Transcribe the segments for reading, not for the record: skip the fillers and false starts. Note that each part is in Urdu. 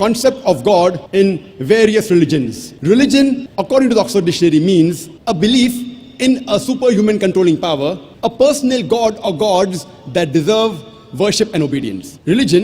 concept of God in various religions. Religion, according to the Oxford Dictionary, means a belief in a superhuman controlling power, a personal god or gods that deserve worship and obedience. Religion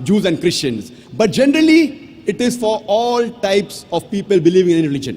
Jews and Christians, but generally it is for all types of people believing in religion.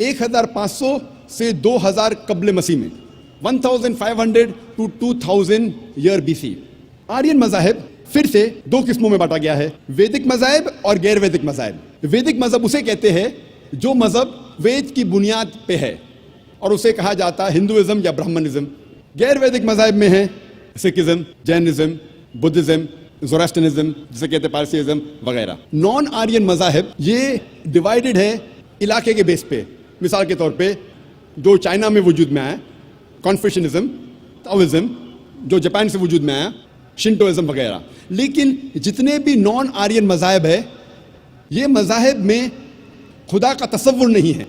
1500 سے 2000 قبل مسیح میں، 1500 to 2000 year BC۔ آرین مذاہب پھر سے دو قسموں میں بانٹا گیا ہے، ویدک مذاہب اور غیر ویدک مذاہب۔ ویدک مذہب اسے کہتے ہیں جو مذہب وید کی بنیاد پہ ہے، اور اسے کہا جاتا ہے ہندوازم یا برہمنزم۔ غیر ویدک مذاہب میں ہیں سکھزم، جینزم، بدھزم، زوراسٹرنزم، جسے کہتے ہیں پارسیزم وغیرہ۔ نان آرین مذاہب یہ ڈیوائیڈڈ ہے علاقے کے بیس پہ۔ مثال کے طور پہ جو چائنا میں وجود میں آیا کانفیوشنزم، تاؤزم، جو جاپان سے وجود میں آیا شنٹوازم وغیرہ۔ لیکن جتنے بھی نان آرین مذاہب ہے، یہ مذاہب میں خدا کا تصور نہیں ہے،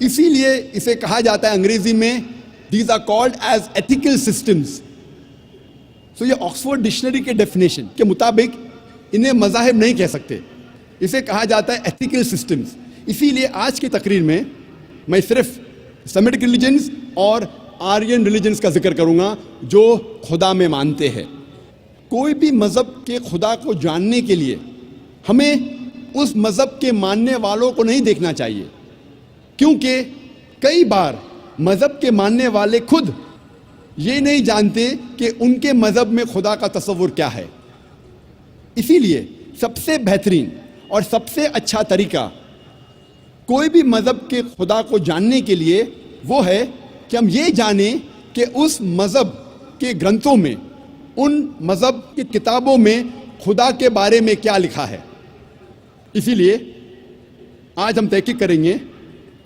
اسی لیے اسے کہا جاتا ہے انگریزی میں these are called as ethical systems. So یہ آکسفورڈ ڈکشنری کے ڈیفینیشن کے مطابق انہیں مذاہب نہیں کہہ سکتے، اسے کہا جاتا ہے ایتھیکل سسٹمز۔ اسی لیے آج کی تقریر میں میں صرف سیمیٹک ریلیجنز اور آرین ریلیجنز کا ذکر کروں گا جو خدا میں مانتے ہیں۔ کوئی بھی مذہب کے خدا کو جاننے کے لیے ہمیں اس مذہب کے ماننے والوں کو نہیں دیکھنا چاہیے، کیونکہ کئی بار مذہب کے ماننے والے خود یہ نہیں جانتے کہ ان کے مذہب میں خدا کا تصور کیا ہے۔ اسی لیے سب سے بہترین اور سب سے اچھا طریقہ کوئی بھی مذہب کے خدا کو جاننے کے لیے وہ ہے کہ ہم یہ جانیں کہ اس مذہب کے گرنتھوں میں، ان مذہب کی کتابوں میں خدا کے بارے میں کیا لکھا ہے۔ اسی لیے آج ہم تحقیق کریں گے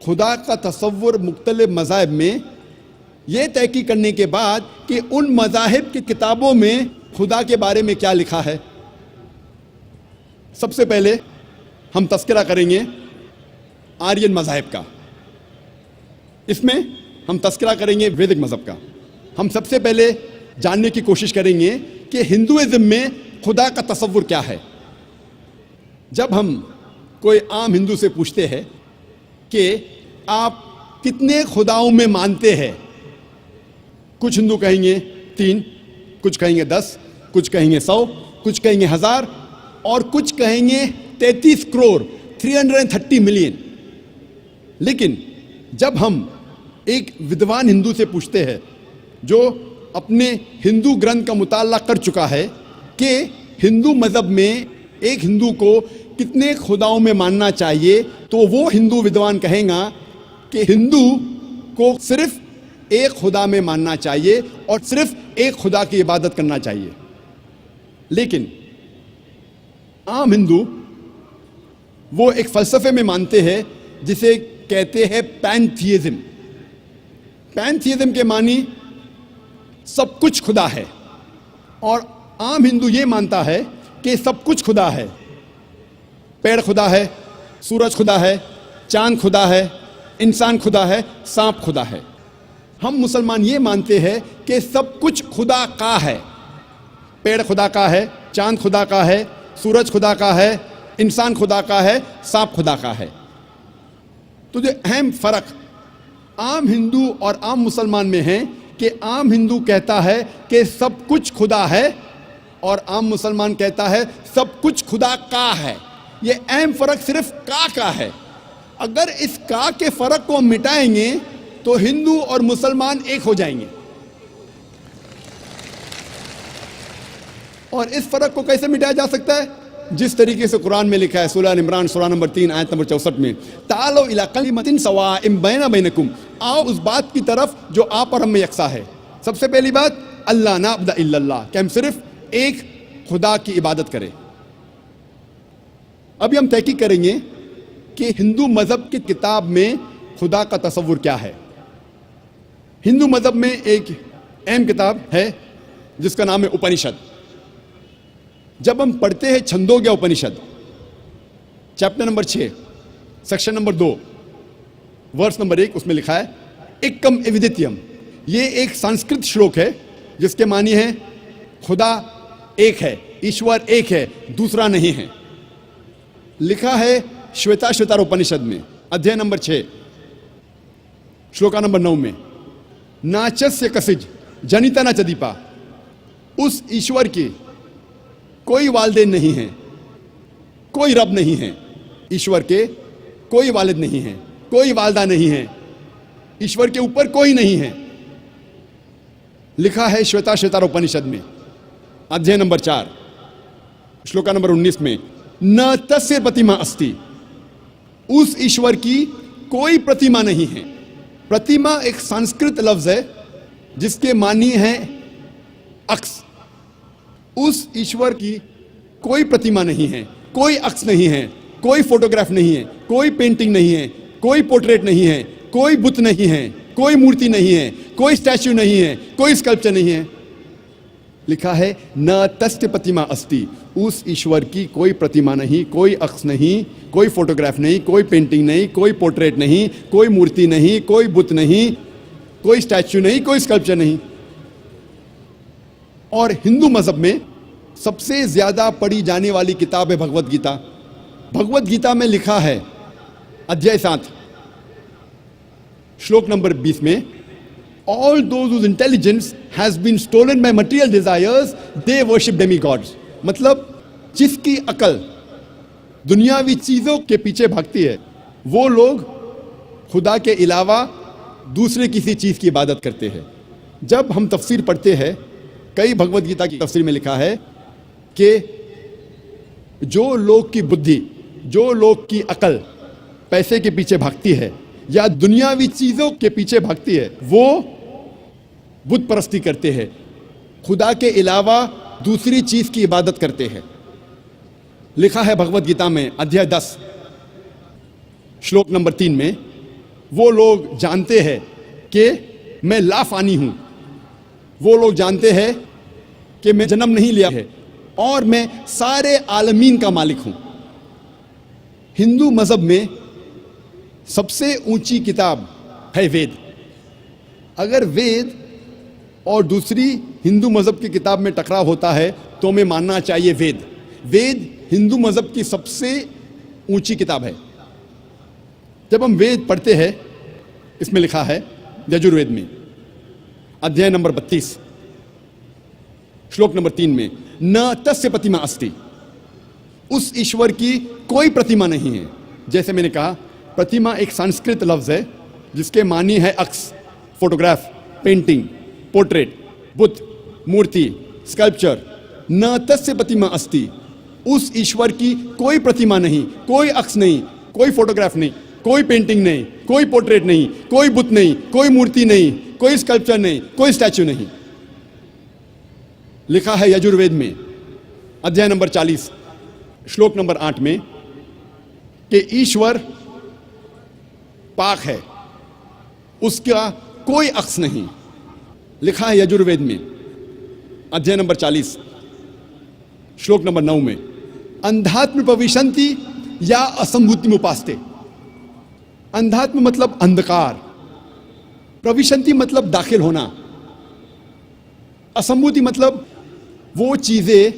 خدا کا تصور مختلف مذاہب میں، یہ تحقیق کرنے کے بعد کہ ان مذاہب کی کتابوں میں خدا کے بارے میں کیا لکھا ہے۔ سب سے پہلے ہم تذکرہ کریں گے آرین مذاہب کا، اس میں ہم تذکرہ کریں گے ویدک مذہب کا۔ ہم سب سے پہلے جاننے کی کوشش کریں گے کہ ہندوازم میں خدا کا تصور کیا ہے۔ جب ہم کوئی عام ہندو سے پوچھتے ہیں کہ آپ کتنے خداؤں میں مانتے ہیں، کچھ ہندو کہیں گے 3، کچھ کہیں گے 10، کچھ کہیں گے 100، کچھ کہیں گے 1000، اور کچھ کہیں گے 33 کروڑ 330 ملین۔ لیکن جب ہم ایک ودوان ہندو سے پوچھتے ہیں جو اپنے ہندو گرنتھ کا مطالعہ کر چکا ہے کہ ہندو مذہب میں ایک ہندو کو کتنے خداؤں میں ماننا چاہیے، تو وہ ہندو ودوان کہیں گا کہ ہندو کو صرف ایک خدا میں ماننا چاہیے اور صرف ایک خدا کی عبادت کرنا چاہیے۔ لیکن عام ہندو وہ ایک فلسفے میں مانتے ہیں جسے کہتے ہیں پینتھیزم۔ پینتھیزم کے معنی سب کچھ خدا ہے، اور عام ہندو یہ مانتا ہے کہ سب کچھ خدا ہے۔ پیڑ خدا ہے، سورج خدا ہے، چاند خدا ہے، انسان خدا ہے، سانپ خدا ہے۔ ہم مسلمان یہ مانتے ہیں کہ سب کچھ خدا کا ہے، پیڑ خدا کا ہے، چاند خدا کا ہے، سورج خدا کا ہے، انسان خدا کا ہے، سانپ خدا کا ہے۔ تو جو اہم فرق عام ہندو اور عام مسلمان میں ہے کہ عام ہندو کہتا ہے کہ سب کچھ خدا ہے، اور عام مسلمان کہتا ہے سب کچھ خدا کا ہے۔ یہ اہم فرق صرف کا ہے۔ اگر اس کا کے فرق کو مٹائیں گے تو ہندو اور مسلمان ایک ہو جائیں گے۔ اور اس فرق کو کیسے مٹایا جا سکتا ہے؟ جس طریقے سے قرآن میں لکھا ہے سورہ عمران سورہ نمبر 3 آیت نمبر 64 میں، تعالوا الی کلمۃ سواء بیننا بینکم، آؤ اس بات کی طرف جو آپ اور ہم میں یکساں ہے۔ سب سے پہلی بات اللہ نعبد الا اللہ، کہ ہم صرف ایک خدا کی عبادت کریں۔ ابھی ہم تحقیق کریں گے کہ ہندو مذہب کی کتاب میں خدا کا تصور کیا ہے۔ ہندو مذہب میں ایک اہم کتاب ہے جس کا نام ہے اپنشد۔ جب ہم پڑھتے ہیں Chandogya Upanishad chapter number 6 section number 2 verse number 1، اس میں لکھا ہے ایکم ایودتیم۔ یہ ایک سنسکرت شلوک ہے جس کے معنی ہے خدا ایک ہے، ایشور ایک ہے، دوسرا نہیں ہے۔ لکھا ہے شویتا شویتار اپنشد میں ادھیائے نمبر 6 شلوکا نمبر 9 میں، ناچسیہ کسج جنیتا نہ چدیپا، اس ایشور کی کوئی والدین نہیں ہیں، کوئی رب نہیں ہے، ایشور کے کوئی والد نہیں ہیں، کوئی والدہ نہیں ہے, ایشور کے اوپر کوئی نہیں ہے. لکھا ہے شویتا شویتار اپنشد میں ادھیائے نمبر 4 شلوکا نمبر 19 میں, نہ تسیہ پرتیما استی, اس ایشور کی کوئی پرتیما نہیں ہے. پرتیما ایک سنسکرت لفظ ہے جس کے معنی ہے عکس. اس ایشور کی کوئی پرتیما نہیں ہے, کوئی عکس نہیں ہے, کوئی فوٹوگراف نہیں ہے, کوئی پینٹنگ نہیں ہے, کوئی پورٹریٹ نہیں ہے, کوئی بت نہیں ہے, کوئی مورتی نہیں ہے, کوئی اسٹیچو نہیں ہے, کوئی اسکلپچر نہیں ہے. لکھا ہے نہ تسیہ پرتیما استی, اس ایشور کی کوئی پرتیما نہیں, کوئی عکس نہیں, کوئی فوٹوگراف نہیں, کوئی پینٹنگ نہیں, کوئی پورٹریٹ نہیں, کوئی مورتی نہیں, کوئی بت نہیں, کوئی اسٹیچو نہیں, کوئی اسکلپچر نہیں. اور ہندو مذہب میں سب سے زیادہ پڑھی جانے والی کتاب ہے بھگوت گیتا. بھگوت گیتا میں لکھا ہے ادھیائے 7 شلوک نمبر 20 میں, all those whose intelligence has been stolen by material desires, they worship demigods. مطلب جس کی عقل دنیاوی چیزوں کے پیچھے بھاگتی ہے وہ لوگ خدا کے علاوہ دوسرے کسی چیز کی عبادت کرتے ہیں. جب ہم تفسیر پڑھتے ہیں, کئی بھگوت گیتا کی تفسیر میں لکھا ہے کہ جو لوگ کی بدھی, جو لوگ کی عقل پیسے کے پیچھے بھاگتی ہے یا دنیاوی چیزوں کے پیچھے بھاگتی ہے وہ بت پرستی کرتے ہیں, خدا کے علاوہ دوسری چیز کی عبادت کرتے ہیں. لکھا ہے بھگوت گیتا میں ادھیائے 10 شلوک نمبر 3 میں, وہ لوگ جانتے ہیں کہ میں لا فانی ہوں, وہ لوگ جانتے ہیں کہ میں جنم نہیں لیا ہے اور میں سارے عالمین کا مالک ہوں. ہندو مذہب میں سب سے اونچی کتاب ہے وید. اگر وید اور دوسری ہندو مذہب کی کتاب میں ٹکراؤ ہوتا ہے تو ہمیں ماننا چاہیے وید. وید ہندو مذہب کی سب سے اونچی کتاب ہے. جب ہم وید پڑھتے ہیں, اس میں لکھا ہے یجروید میں ادھیائے نمبر 32 شلوک نمبر 3 میں, نہ تسیہ پرتیما استی, اس ایشور کی کوئی پرتیما نہیں ہے. جیسے میں نے کہا پرتیما ایک سنسکرت لفظ ہے جس کے معنی ہے عکس, فوٹوگراف, پینٹنگ, پورٹریٹ, بت, مورتی, اسکلپچر. نہ تسیہ پرتیما استی, اس ایشور کی کوئی پرتیما نہیں, کوئی عکس نہیں, کوئی فوٹوگراف نہیں, کوئی پینٹنگ نہیں, کوئی پورٹریٹ نہیں, کوئی بت نہیں, کوئی مورتی نہیں, کوئی اسکلپچر نہیں, کوئی اسٹیچو نہیں. لکھا ہے یجروید میں ادھیائے نمبر 40 شلوک نمبر 8 میں کہ ایشور پاک ہے, اس کا کوئی عکس نہیں. لکھا ہے یجروید میں ادھیائے نمبر 40 شلوک نمبر 9 میں, اندھاتم پویشنتی یا اسمبھوتی مپاستے. اندھاتم مطلب اندھکار, پرویشنتی مطلب داخل ہونا, اسمبھوتی مطلب وہ چیزیں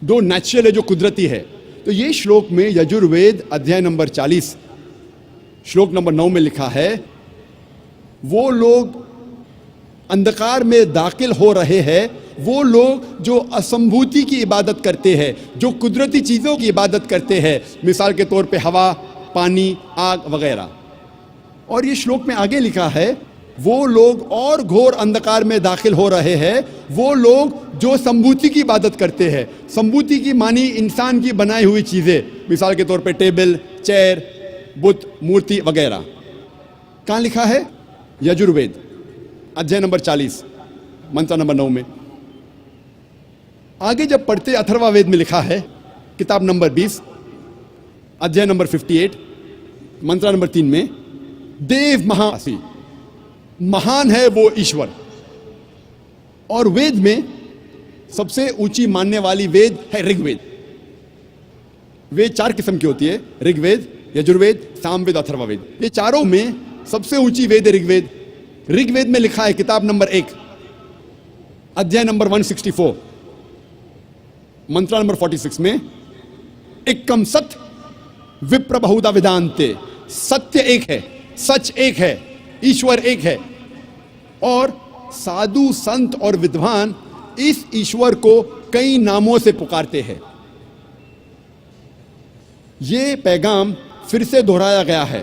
جو نیچرل ہے, جو قدرتی ہے. تو یہ شلوک میں یجروید ادھیائے نمبر 40 شلوک نمبر 9 میں لکھا ہے وہ لوگ اندھکار میں داخل ہو رہے ہیں, وہ لوگ جو اسمبھوتی کی عبادت کرتے ہیں, جو قدرتی چیزوں کی عبادت کرتے ہیں, مثال کے طور پہ ہوا, پانی, آگ وغیرہ. اور یہ شلوک میں آگے لکھا ہے وہ لوگ اور گھور اندھکار میں داخل ہو رہے ہیں, وہ لوگ جو سمبھوتی کی عبادت کرتے ہیں. سمبھوتی کی معنی انسان کی بنائی ہوئی چیزیں, مثال کے طور پہ ٹیبل, چیئر, بت, مورتی وغیرہ. کہاں لکھا ہے؟ یجروید ادھیائے نمبر 40 منتر نمبر 9 میں. آگے جب پڑھتے اتھروا وید میں لکھا ہے کتاب نمبر 20 ادھیائے نمبر 58 منتر نمبر 3 میں, دیو مہاسی, مہان ہے وہ ایشور. اور وید میں سب سے اونچی ماننے والی وید ہے رگ وید. وید 4 قسم کی ہوتی ہے, رگ وید, یجروید, سام وید, اتھروا وید. یہ چاروں میں سب سے اونچی وید ہے رگ وید. رگ وید میں لکھا ہے کتاب نمبر 1 ادھیائے نمبر 164 منترا نمبر 46 میں, ایکم ست وپر بہودا ویدانتے, ستیہ ایک ہے, سچ ایک ہے, ایشور ایک ہے. اور سادھو, سنت اور ودوان اس ایشور کو کئی ناموں سے پکارتے ہیں. یہ پیغام پھر سے دہرایا گیا ہے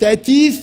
33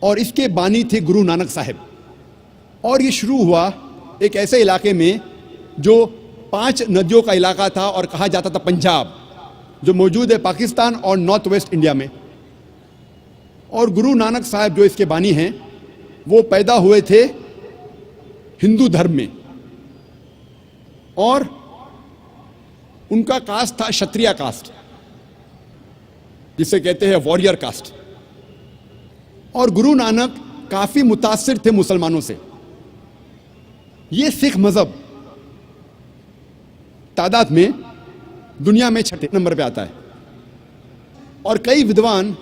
اور اس کے بانی تھے گرو نانک صاحب. اور یہ شروع ہوا ایک ایسے علاقے میں جو 5 ندیوں کا علاقہ تھا اور کہا جاتا تھا پنجاب، جو موجود ہے پاکستان اور نارتھ ویسٹ انڈیا میں. اور گرو نانک صاحب جو اس کے بانی ہیں وہ پیدا ہوئے تھے ہندو دھرم میں، اور ان کا کاسٹ تھا شتریہ کاسٹ، جسے کہتے ہیں واریر کاسٹ. اور گرو نانک کافی متاثر تھے مسلمانوں سے. یہ سکھ مذہب تعداد میں دنیا میں 6 نمبر پہ آتا ہے، اور کئی ودوان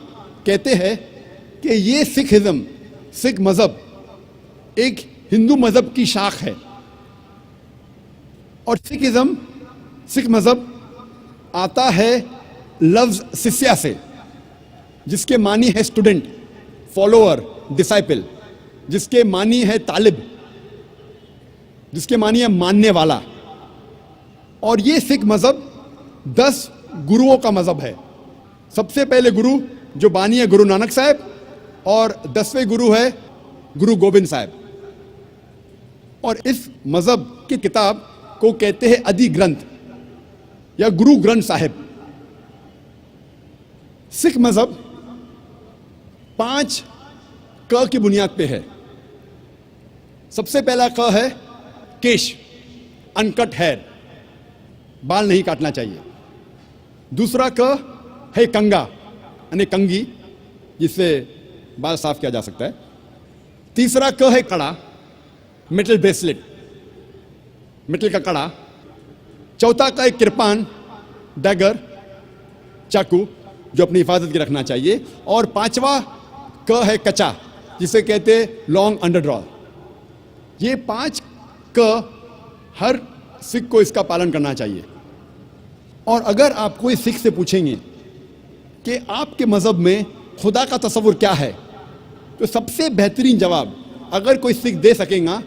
کہتے ہیں کہ یہ سکھ مذہب ایک ہندو مذہب کی شاخ ہے. اور سکھ مذہب آتا ہے لفظ سسیا سے، جس کے معنی ہے اسٹوڈنٹ، فالوور، ڈسائپل، جس کے معنی ہے طالب، جس کے معنی ہے ماننے والا. اور یہ سکھ مذہب 10 گروؤں کا مذہب ہے. سب سے پہلے گرو جو بانی ہے گرو نانک صاحب، اور 10ویں گرو ہے گرو گوبند صاحب. اور اس مذہب کی کتاب کو کہتے ہیں ادی گرنتھ یا گرو گرنتھ صاحب. سکھ مذہب 5 ق کی بنیاد پہ ہے. سب سے پہلا ق ہے کیش، انکٹ ہیئر، بال نہیں کاٹنا چاہیے. دوسرا ک ہے کنگا، یعنی کنگی، جس سے بال صاف کیا جا سکتا ہے. تیسرا ک ہے کڑا، میٹل بریسلٹ، میٹل کا کڑا. چوتھا ک ہے کرپان، ڈیگر، چاقو، جو اپنی حفاظت کی رکھنا چاہیے. اور 5واں ک ہے کچا، جسے کہتے ہیں لانگ انڈر ڈرا. یہ 5 ک ہر سکھ کو اس کا پالن کرنا چاہیے. اور اگر آپ کوئی سکھ سے پوچھیں گے کہ آپ کے مذہب میں خدا کا تصور کیا ہے، تو سب سے بہترین جواب اگر کوئی سکھ دے سکیں گا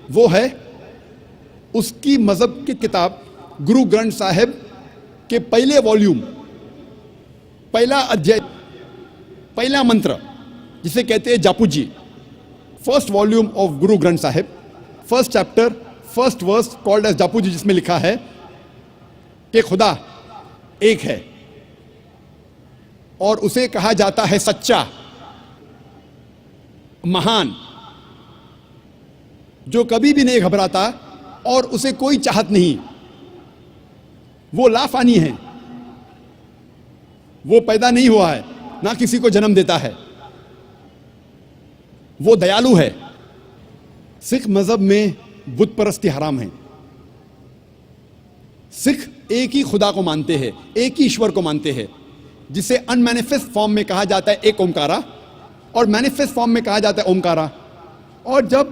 وہ ہے اس کی مذہب کی کتاب گرو گرنتھ صاحب کے پہلے والیوم، پہلا ادھیائے، پہلا منتر، جسے کہتے ہیں جاپو جی. First volume of Guru Granth صاحب، فرسٹ چیپٹر، فرسٹ ورس کالڈ ایز جاپو جی، جس میں لکھا ہے کہ خدا ایک ہے اور اسے کہا جاتا ہے سچا، مہان، جو کبھی بھی نہیں گھبراتا اور اسے کوئی چاہت نہیں. وہ لافانی ہے، وہ پیدا نہیں ہوا ہے، نہ کسی کو جنم دیتا ہے. وہ دیالو ہے. سکھ مذہب میں بت پرستی حرام ہے. سکھ ایک ہی خدا کو مانتے ہیں، ایک ہی ایشور کو مانتے ہیں، جسے ان مینیفیسٹ فارم میں کہا جاتا ہے ایک اومکارا، اور مینیفیسٹ فارم میں کہا جاتا ہے اومکارا. اور جب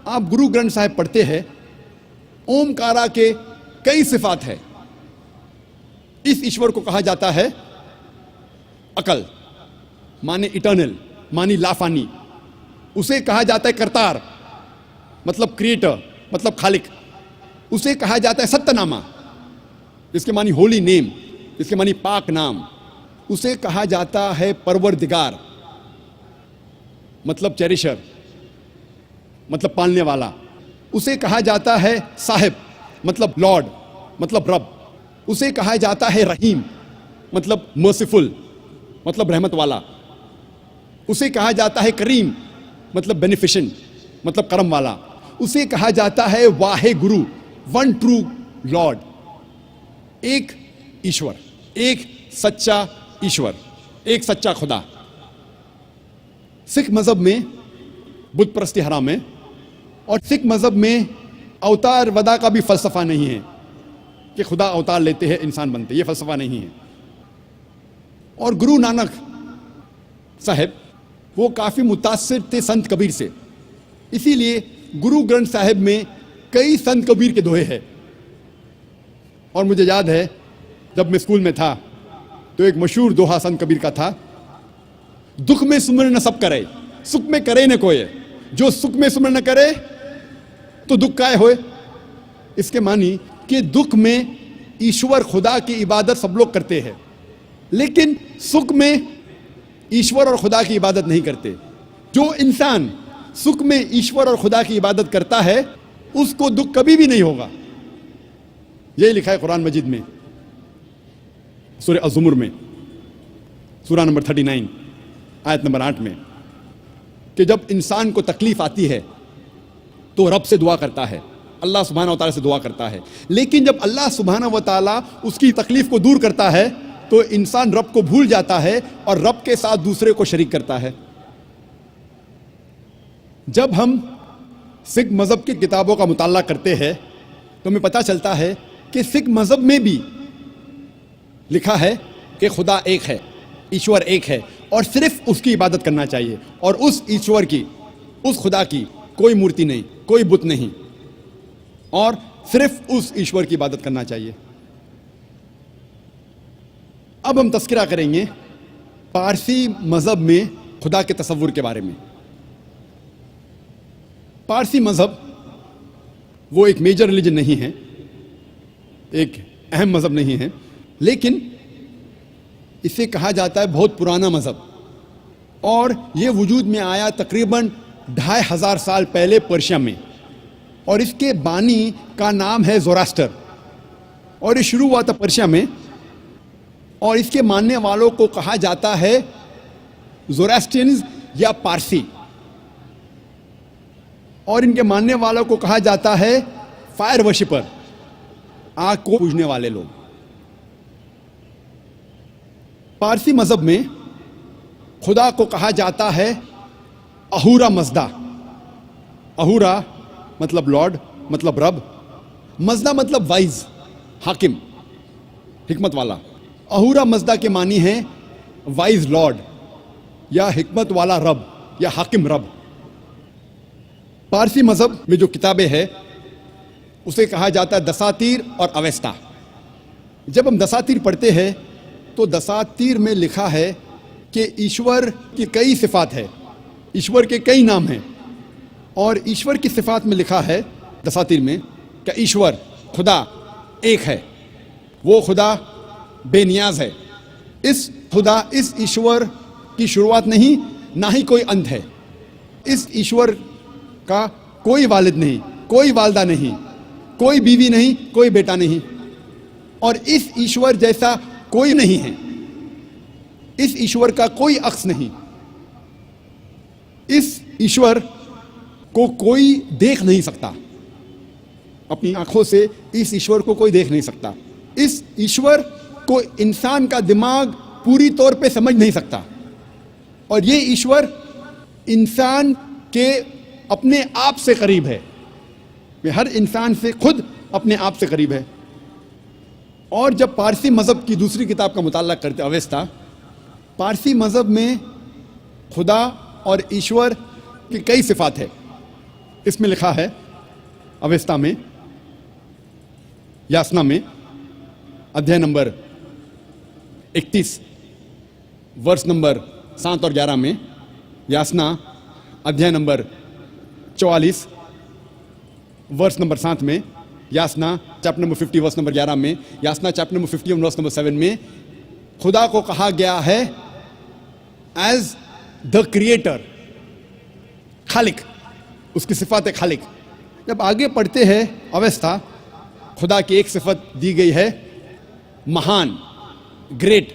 آپ گرو گرنتھ صاحب پڑھتے ہیں، اومکارا کے کئی صفات ہیں. اس ایشور کو کہا جاتا ہے عقل، مانے اٹرنل، مانی لافانی. اسے کہا جاتا ہے کرتار، مطلب کریٹر، مطلب خالق. اسے کہا جاتا ہے ستیہ نامہ، جس کے معنی ہولی نیم، جس کے معنی پاک نام. اسے کہا جاتا ہے پروردگار، مطلب چیریشر، مطلب پالنے والا. اسے کہا جاتا ہے صاحب، مطلب لارڈ، مطلب رب. اسے کہا جاتا ہے رحیم، مطلب مرسیفل، مطلب رحمت والا. اسے کہا جاتا ہے کریم، مطلب بینیفیشنٹ، مطلب کرم والا. اسے کہا جاتا ہے واہے گرو، ون ٹرو لارڈ، ایک ایشور، ایک سچا ایشور، ایک سچا خدا. سکھ مذہب میں بت پرستی حرام ہے، اور سکھ مذہب میں اوتار ودا کا بھی فلسفہ نہیں ہے کہ خدا اوتار لیتے ہیں انسان بنتے، یہ فلسفہ نہیں ہے. اور گرو نانک صاحب وہ کافی متاثر تھے سنت کبیر سے، اسی لیے گرو گرنتھ صاحب میں کئی سنت کبیر کے دوہے ہیں. اور مجھے یاد ہے جب میں اسکول میں تھا تو ایک مشہور دوہا سنت کبیر کا تھا، دکھ میں سمر نہ سب کرے، سکھ میں کرے نہ کوئی، جو سکھ میں سمر نہ کرے تو دکھ کائے ہوئے. اس کے معنی کہ دکھ میں ایشور خدا کی عبادت سب لوگ کرتے ہیں، لیکن سکھ میں ایشور اور خدا کی عبادت نہیں کرتے. جو انسان سکھ میں ایشور اور خدا کی عبادت کرتا ہے اس کو دکھ کبھی بھی نہیں ہوگا. یہ لکھا ہے قرآن مجید میں سورہ الزمر میں سورہ نمبر 39 آیت نمبر 8 میں کہ جب انسان کو تکلیف آتی ہے تو رب سے دعا کرتا ہے, اللہ سبحانہ و تعالیٰ سے دعا کرتا ہے. لیکن جب اللہ سبحانہ و تعالیٰ اس کی تکلیف کو دور کرتا ہے تو انسان رب کو بھول جاتا ہے اور رب کے ساتھ دوسرے کو شریک کرتا ہے. جب ہم سکھ مذہب کی کتابوں کا مطالعہ کرتے ہیں تو ہمیں پتہ چلتا ہے کہ سکھ مذہب میں بھی لکھا ہے کہ خدا ایک ہے, ایشور ایک ہے, اور صرف اس کی عبادت کرنا چاہیے, اور اس ایشور کی, اس خدا کی کوئی مورتی نہیں, کوئی بت نہیں, اور صرف اس ایشور کی عبادت کرنا چاہیے. اب ہم تذکرہ کریں گے پارسی مذہب میں خدا کے تصور کے بارے میں. پارسی مذہب وہ ایک میجر ریلیجن نہیں ہے, ایک اہم مذہب نہیں ہے, لیکن اسے کہا جاتا ہے بہت پرانا مذہب, اور یہ وجود میں آیا تقریباً 2500 سال پہلے پرشیا میں, اور اس کے بانی کا نام ہے زوراستر, اور یہ شروع ہوا تھا پرشیا میں, اور اس کے ماننے والوں کو کہا جاتا ہے زوراسٹرینز یا پارسی, اور ان کے ماننے والوں کو کہا جاتا ہے فائر ورشپر, آگ کو پوجنے والے لوگ. پارسی مذہب میں خدا کو کہا جاتا ہے اہورا مزدا. اہورا مطلب لارڈ, مطلب رب, مزدا مطلب وائز, حاکم, حکمت والا. اہورا مزدا کے معنی ہیں وائز لارڈ یا حکمت والا رب یا حاکم رب. پارسی مذہب میں جو کتابیں ہیں اسے کہا جاتا ہے دساتیر اور اویستا. جب ہم دساتیر پڑھتے ہیں تو دساتیر میں لکھا ہے کہ ایشور کی کئی صفات ہے, ایشور کے کئی نام ہیں, اور ایشور کی صفات میں لکھا ہے دساتیر میں کہ ایشور خدا ایک ہے, وہ خدا بے نیاز ہے. اس خدا, اس ایشور کی شروعات نہیں, نہ ہی کوئی انت ہے. اس ایشور کا کوئی والد نہیں, کوئی والدہ نہیں, کوئی بیوی نہیں, کوئی بیٹا نہیں, اور اس ایشور جیسا کوئی نہیں ہے. اس ایشور کا کوئی عکس نہیں. اس ایشور کو کوئی دیکھ نہیں سکتا, اپنی آنکھوں سے اس ایشور کو کوئی دیکھ نہیں سکتا. اس ایشور کو انسان کا دماغ پوری طور پہ سمجھ نہیں سکتا, اور یہ ایشور انسان کے اپنے آپ سے قریب ہے, ہر انسان سے خود اپنے آپ سے قریب ہے. اور جب پارسی مذہب کی دوسری کتاب کا مطالعہ کرتے اویستا, پارسی مذہب میں خدا اور ایشور کی کئی صفات ہے. اس میں لکھا ہے اویستا میں, یاسنا میں ادھیائے نمبر 31 ورس نمبر 7 اور 11 میں, یاسنا ادھیائے نمبر 44 ورس نمبر 7 میں, یاسنا چیپٹر نمبر 50 ورس نمبر 11 میں, یاسنا چیپٹر نمبر 51 ورس نمبر 7 میں خدا کو کہا گیا ہے ایز دا کریٹر, خالق, اس کی صفات ہے خالق. جب آگے پڑھتے ہیں اویستا, خدا کی ایک صفت دی گئی ہے مہان, گریٹ,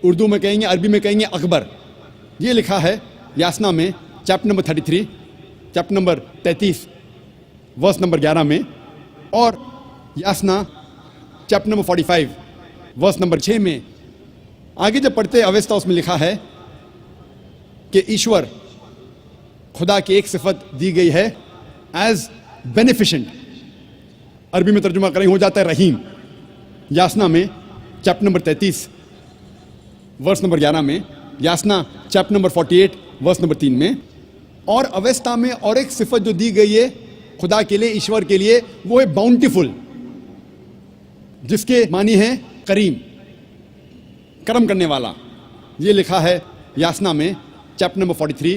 اردو میں کہیں گے, عربی میں کہیں گے اکبر. یہ لکھا ہے یاسنا میں chapter number 33, chapter number 33 verse number 11 میں, اور Yasna chapter number 45 verse number 6 میں. آگے جب پڑھتے اویستا اس میں لکھا ہے کہ ایشور, خدا کی ایک صفت دی گئی ہے ایز بینیفیشنٹ, عربی میں ترجمہ کریں ہو جاتا ہے رحیم. یاسنا میں چیپٹر نمبر 33 ورس نمبر 11 میں, یاسنا چیپٹر نمبر 48 ورس نمبر 3 میں, اور اویستا میں اور ایک صفت جو دی گئی ہے خدا کے لیے, ایشور کے لیے, وہ ہے باؤنٹیفل, جس کے معنی ہے کریم, کرم کرنے والا. یہ لکھا ہے یاسنا میں چیپٹر نمبر 43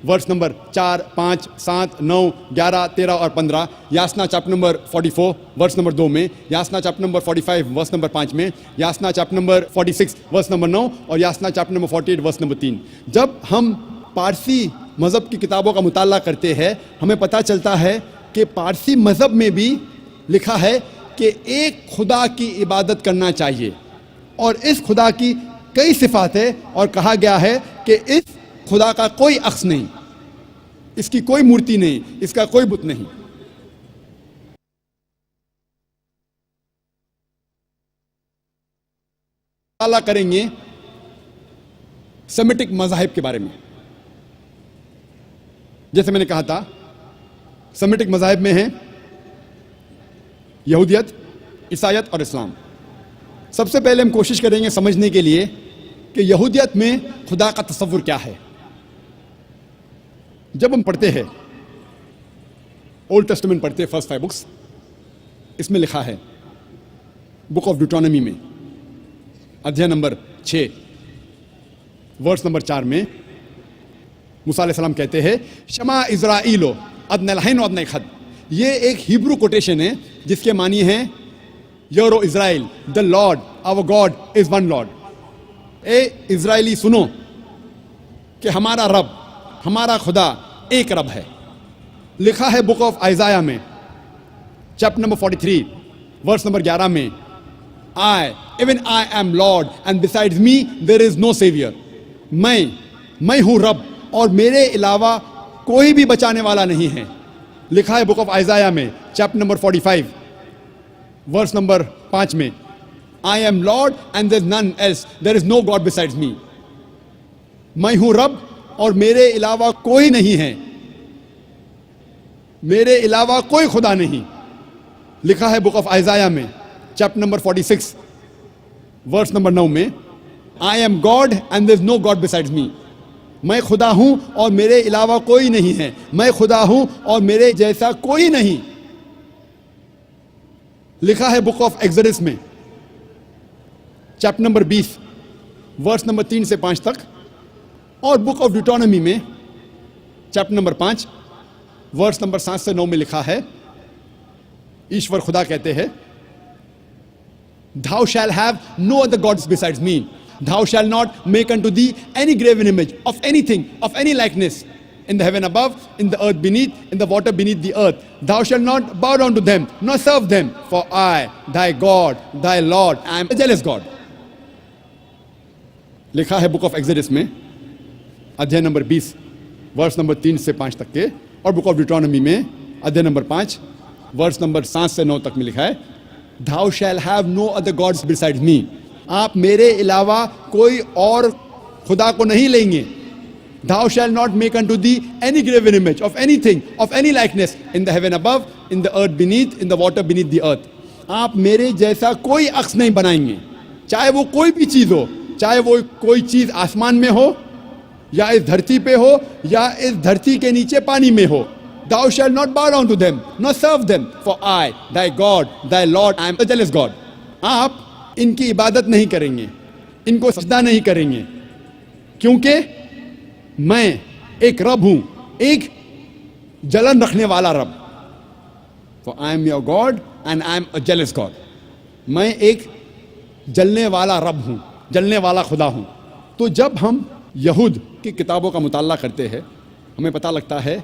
ورس نمبر 4, 5, 7, 9, 11, 13 اور 15, یاسنا چیپٹر نمبر 44 ورس نمبر 2 میں, یاسنا چیپٹر نمبر 45 ورس نمبر 5 میں, یاسنا چیپٹر نمبر 46 ورس نمبر 9 اور Yasna chapter number 48 verse number 3. جب ہم پارسی مذہب کی کتابوں کا مطالعہ کرتے ہیں ہمیں پتہ چلتا ہے کہ پارسی مذہب میں بھی لکھا ہے کہ ایک خدا کی عبادت کرنا چاہیے, اور اس خدا کی کئی صفات ہے, اور کہا گیا ہے کہ اس خدا کا کوئی عکس نہیں, اس کی کوئی مورتی نہیں, اس کا کوئی بت نہیں. مطالعہ کریں گے سیمیٹک مذاہب کے بارے میں. جیسے میں نے کہا تھا سیمیٹک مذاہب میں ہیں یہودیت, عیسائیت اور اسلام. سب سے پہلے ہم کوشش کریں گے سمجھنے کے لیے کہ یہودیت میں خدا کا تصور کیا ہے. جب ہم پڑھتے ہیں اولڈ ٹیسٹمنٹ پڑھتے ہیں, فرسٹ 5 بکس, اس میں لکھا ہے بک آف ڈیوٹرانومی میں ادھیائے نمبر 6 ورس نمبر 4 میں موسیٰ علیہ السلام کہتے ہیں شما اسرائیلو ادنی العین و ادنی الخد. یہ ایک ہیبرو کوٹیشن ہے جس کے معنی ہیں یورو Israel, the Lord our God is one Lord. اے اسرائیلی سنو کہ ہمارا رب, ہمارا خدا ایک رب ہے. لکھا ہے بک آف آئزایہ میں چیپٹر نمبر 43 ورس نمبر 11 میں even I am Lord and besides me there is no savior. میں ہوں رب اور میرے علاوہ کوئی بھی بچانے والا نہیں ہے. لکھا ہے بک آف آئزایہ میں چیپٹر نمبر 45 ورس نمبر 5 میں I am Lord and there is none else, there is no God besides me. میں ہوں رب اور میرے علاوہ کوئی نہیں ہے, میرے علاوہ کوئی خدا نہیں. لکھا ہے بک آف آئزایہ میں چیپٹر نمبر 46 ورس نمبر 9 میں I am God and there is no God besides me. میں خدا ہوں اور میرے علاوہ کوئی نہیں ہے, میں خدا ہوں اور میرے جیسا کوئی نہیں. لکھا ہے بک آف ایکسوڈس میں چیپٹر نمبر 20 ورس نمبر 3 سے 5 تک, اور بک آف ڈیوٹرانومی میں چیپٹر نمبر 5 ورس نمبر 7 سے 9 میں لکھا ہے ایشور خدا کہتے ہیں Thou shall have no other gods besides me. Thou shall not make unto thee any graven image of anything, of any likeness, in the heaven above, in the earth beneath, in the water beneath the earth. Thou shalt not bow down to them, nor serve them, for I, thy God, thy Lord, I am a jealous God. لکھا ہے بک آف ایکسوڈس میں ادھیائے نمبر 20 ورس نمبر 3 سے 5 تک کے, اور بک آف ڈیوٹرانومی میں ادھیائے نمبر 5 ورس نمبر 7 سے 9 تک میں لکھا ہے Thou shall have no other gods besides me. آپ میرے علاوہ کوئی اور خدا کو نہیں لیں گے. Thou shall not make unto thee any graven image of anything, of any likeness, in the heaven above, in the earth beneath, in the water beneath the earth. آپ میرے جیسا کوئی عکس نہیں بنائیں گے, چاہے وہ کوئی بھی چیز ہو, چاہے وہ کوئی چیز آسمان میں ہو یا اس دھرتی پہ ہو یا اس دھرتی کے نیچے پانی میں ہو. Thou shalt not bow down to them, nor serve them, for I, thy God, thy Lord, I am a jealous God. آپ ان کی عبادت نہیں کریں گے, ان کو سجدہ نہیں کریں گے, کیونکہ میں ایک رب ہوں, ایک جلن رکھنے والا رب. For I am your God and I am a jealous God. میں ایک جلنے والا رب ہوں, جلنے والا خدا ہوں. تو جب ہم یہود کی کتابوں کا مطالعہ کرتے ہیں ہمیں پتہ لگتا ہے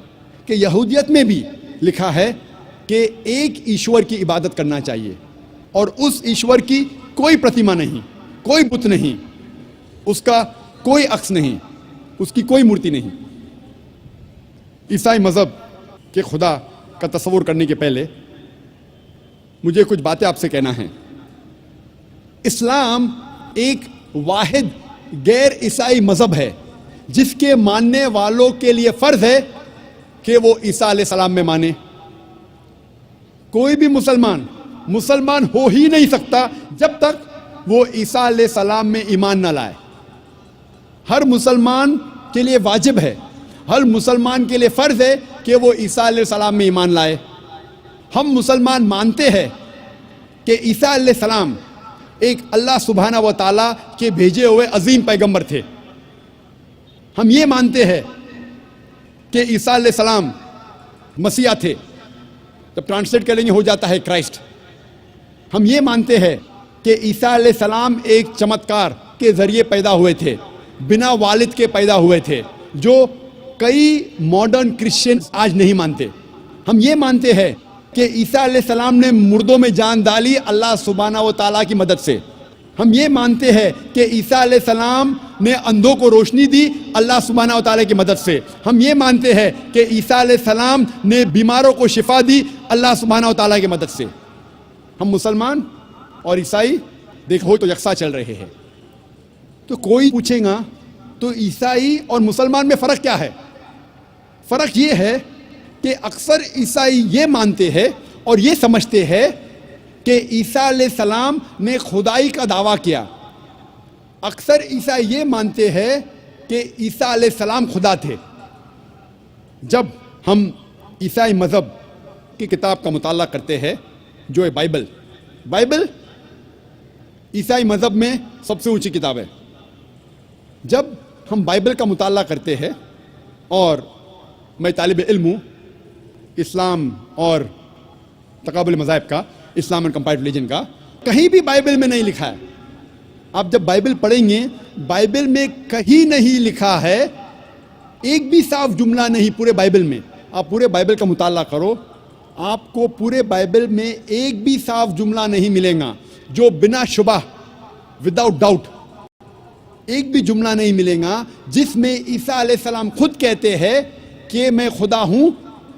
کہ یہودیت میں بھی لکھا ہے کہ ایک ایشور کی عبادت کرنا چاہیے, اور اس ایشور کی کوئی پرتیما نہیں, کوئی بت نہیں, اس کا کوئی عکس نہیں, اس کی کوئی مورتی نہیں. عیسائی مذہب کے خدا کا تصور کرنے کے پہلے مجھے کچھ باتیں آپ سے کہنا ہے. اسلام ایک واحد غیر عیسائی مذہب ہے جس کے ماننے والوں کے لیے فرض ہے کہ وہ عیسیٰ علیہ السلام میں مانے. کوئی بھی مسلمان ہو ہی نہیں سکتا جب تک وہ عیسیٰ علیہ السلام میں ایمان نہ لائے. ہر مسلمان کے لیے واجب ہے, ہر مسلمان کے لیے فرض ہے کہ وہ عیسیٰ علیہ السلام میں ایمان لائے. ہم مسلمان مانتے ہیں کہ عیسیٰ علیہ السلام ایک اللہ سبحانہ و تعالیٰ کے بھیجے ہوئے عظیم پیغمبر تھے. ہم یہ مانتے ہیں کہ عیسیٰ علیہ السلام مسیح تھے. جب ٹرانسلیٹ کریں گے ہو جاتا ہے کرائسٹ. ہم یہ مانتے ہیں کہ عیسیٰ علیہ السلام ایک چمتکار کے ذریعے پیدا ہوئے تھے, بنا والد کے پیدا ہوئے تھے, جو کئی ماڈرن کرسچنز آج نہیں مانتے. ہم یہ مانتے ہیں کہ عیسیٰ علیہ السلام نے مردوں میں جان ڈالی اللہ سبحانہ و تعالیٰ کی مدد سے. ہم یہ مانتے ہیں کہ عیسیٰ علیہ السلام نے اندھوں کو روشنی دی اللہ سبحانہ و تعالیٰ کی مدد سے. ہم یہ مانتے ہیں کہ عیسیٰ علیہ السلام نے بیماروں کو شفا دی اللہ سبحانہ و تعالیٰ کی مدد سے. ہم مسلمان اور عیسائی دیکھو تو یکساں چل رہے ہیں. تو کوئی پوچھے گا تو عیسائی اور مسلمان میں فرق کیا ہے؟ فرق یہ ہے کہ اکثر عیسائی یہ مانتے ہیں اور یہ سمجھتے ہیں کہ عیسیٰ علیہ السلام نے خدائی کا دعویٰ کیا. اکثر عیسائی یہ مانتے ہیں کہ عیسیٰ علیہ السلام خدا تھے. جب ہم عیسائی مذہب کی کتاب کا مطالعہ کرتے ہیں جو ہے بائبل عیسائی مذہب میں سب سے اونچی کتاب ہے. جب ہم بائبل کا مطالعہ کرتے ہیں, اور میں طالب علم ہوں اسلام اور تقابل مذاہب کا, اسلام اینڈ کمپیریٹو ریلیجن کا, کہیں بھی بائبل میں نہیں لکھا ہے. آپ جب بائبل پڑھیں گے بائبل میں کہیں نہیں لکھا ہے, ایک بھی صاف جملہ نہیں پورے بائبل میں. آپ پورے بائبل کا مطالعہ کرو, آپ کو پورے بائبل میں ایک بھی صاف جملہ نہیں ملے گا جو بنا شبہ وداؤٹ ڈاؤٹ, ایک بھی جملہ نہیں ملے گا جس میں عیسیٰ علیہ السلام خود کہتے ہیں کہ میں خدا ہوں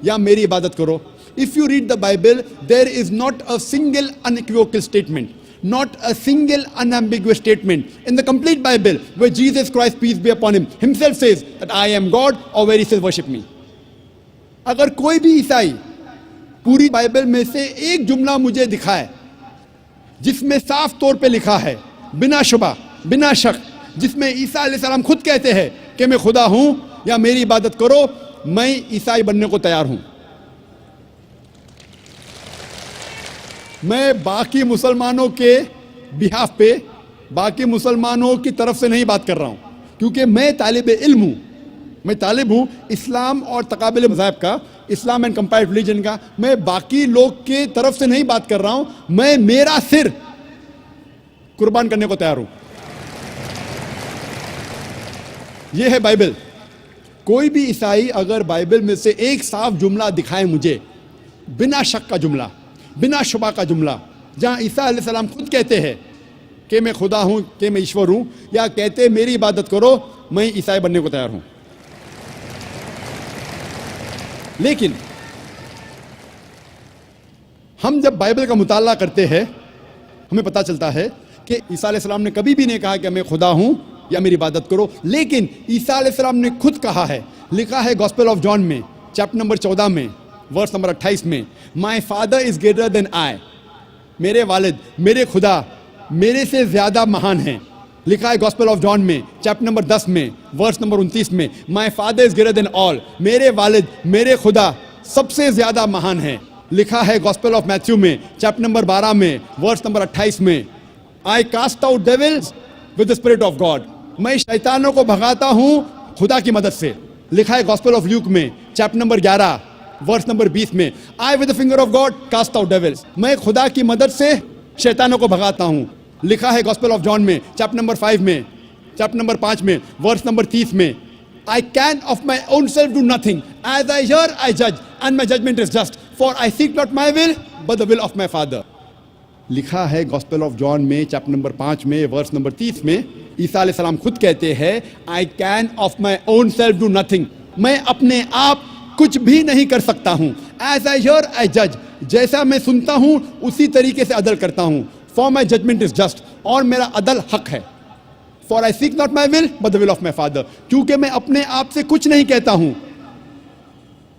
یا میری عبادت کرو. If you read the Bible, there is not a single unequivocal statement, not a single unambiguous statement in the complete Bible where Jesus Christ, peace be upon him, himself says that I am God, or where he says worship me. اگر کوئی بھی عیسائی پوری بائبل میں سے ایک جملہ مجھے دکھائے جس میں صاف طور پہ لکھا ہے بنا شبہ بنا شک, جس میں عیسیٰ علیہ السلام خود کہتے ہیں کہ میں خدا ہوں یا میری عبادت کرو, میں عیسائی بننے کو تیار ہوں. میں باقی مسلمانوں کے بہاف پہ, باقی مسلمانوں کی طرف سے نہیں بات کر رہا ہوں, کیونکہ میں طالب علم ہوں, میں طالب ہوں اسلام اور تقابل مذاہب کا, اسلام اینڈ کمپیریٹو ریلیجن کا. میں باقی لوگ کے طرف سے نہیں بات کر رہا ہوں, میں میرا سر قربان کرنے کو تیار ہوں. یہ ہے بائبل. کوئی بھی عیسائی اگر بائبل میں سے ایک صاف جملہ دکھائے مجھے, بنا شک کا جملہ, بنا شبہ کا جملہ, جہاں عیسیٰ علیہ السلام خود کہتے ہیں کہ میں خدا ہوں, کہ میں ایشور ہوں, یا کہتے میری عبادت کرو, میں عیسائی بننے کو تیار ہوں. لیکن ہم جب بائبل کا مطالعہ کرتے ہیں ہمیں پتہ چلتا ہے کہ عیسیٰ علیہ السلام نے کبھی بھی نہیں کہا کہ میں خدا ہوں یا میری عبادت کرو. لیکن عیسیٰ علیہ السلام نے خود کہا ہے, لکھا ہے گاسپل آف جان میں چیپٹر نمبر 14 میں ورس نمبر 28 میں, my father is greater than آئی, میرے والد, میرے خدا میرے سے زیادہ مہان ہیں. لکھا ہے گاسپل آف جان میں چیپٹر نمبر 10 میں ورس نمبر 29 میں, my father is greater than آل, میرے والد میرے خدا سب سے زیادہ مہان ہیں. لکھا ہے گاسپل آف میتھیو میں چیپٹر نمبر 12 میں ورس نمبر 28 میں, I cast out devils with the spirit of God, میں شیطانوں کو بھگاتا ہوں خدا کی مدد سے. لکھا ہے گاسپل آف لیوک میں چیپٹر نمبر 11 ورس نمبر 20 میں, I with the finger of God cast out devils, میں خدا کی مدد سے شیطانوں کو بھگاتا ہوں. لکھا ہے گاسپل آف جان میں چیپٹر نمبر 5 میں چیپٹر نمبر 5 میں ورس نمبر 30 میں, I can of my own self do nothing, as I hear I judge, and my judgment is just, for I seek not my will but the will of my Father. لکھا ہے گاسپل آف جان میں چیپٹر نمبر 5 میں ورس نمبر 30 میں, عیسیٰ علیہ السلام خود کہتے ہیں I can of my own self do nothing, میں اپنے آپ کچھ بھی نہیں کر سکتا ہوں. As I hear I judge, جیسا میں سنتا ہوں اسی طریقے سے عدل کرتا ہوں. For my judgment is just, اور میرا عدل حق ہے. For I seek not my will but the will of my Father, کیونکہ میں اپنے آپ سے کچھ نہیں کہتا ہوں,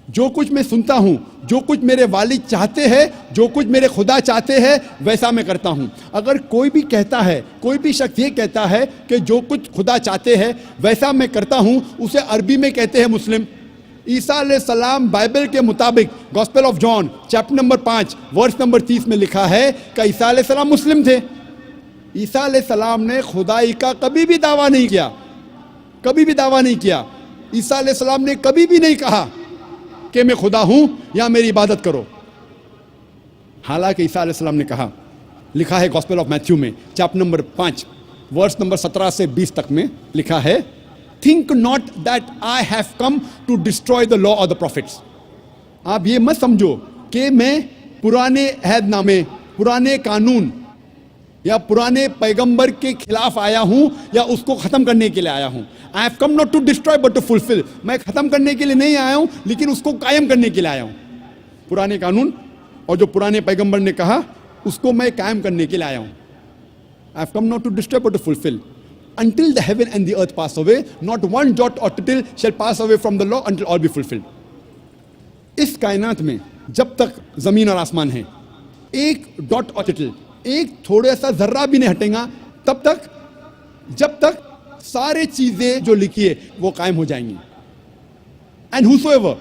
جو کچھ میں سنتا ہوں, جو کچھ میرے والد چاہتے ہیں, جو کچھ میرے خدا چاہتے ہیں ویسا میں کرتا ہوں. اگر کوئی بھی کہتا ہے, کوئی بھی شخص یہ کہتا ہے کہ جو کچھ خدا چاہتے ہیں ویسا میں کرتا ہوں, اسے عربی میں کہتے ہیں مسلم. عیسیٰ علیہ السلام بائبل کے مطابق gospel of John chapter number 5 verse number 30 میں لکھا ہے کہ عیسیٰ علیہ السلام مسلم تھے. عیسیٰ علیہ السلام نے خدائی کا کبھی بھی دعویٰ نہیں کیا, کبھی بھی دعویٰ نہیں کیا. عیسیٰ علیہ السلام نے کبھی بھی نہیں کہا کہ میں خدا ہوں یا میری عبادت کرو. حالانکہ عیسیٰ علیہ السلام نے کہا, لکھا ہے گاسپل آف میتھیو میں چیپٹر نمبر 5 ورس نمبر 17 سے 20 تک میں لکھا ہے, think not that I have come to destroy the law of the prophets. آپ یہ مت سمجھو کہ میں پرانے عہد نامے, پرانے قانون یا پرانے پیغمبر کے خلاف آیا ہوں یا اس کو ختم کرنے کے لیے آیا ہوں. I have come not to destroy but to fulfil. میں ختم کرنے کے لیے نہیں آیا ہوں لیکن اس کو قائم کرنے کے لیے آیا ہوں. پرانے قانون اور جو پرانے پیغمبر نے کہا اس کو میں قائم کرنے کے لیے آیا ہوں. I have come not to destroy but to fulfill. Until the heaven and the earth pass away, not one jot or tittle shall pass away from the law until all be fulfilled. اس کائنات میں جب تک زمین اور آسمان ہے, ایک ڈاٹ اور ٹٹل, ایک تھوڑا سا ذرہ بھی نہیں ہٹے گا تب تک جب تک سارے چیزیں جو لکھی ہے وہ قائم ہو جائیں گی. And whosoever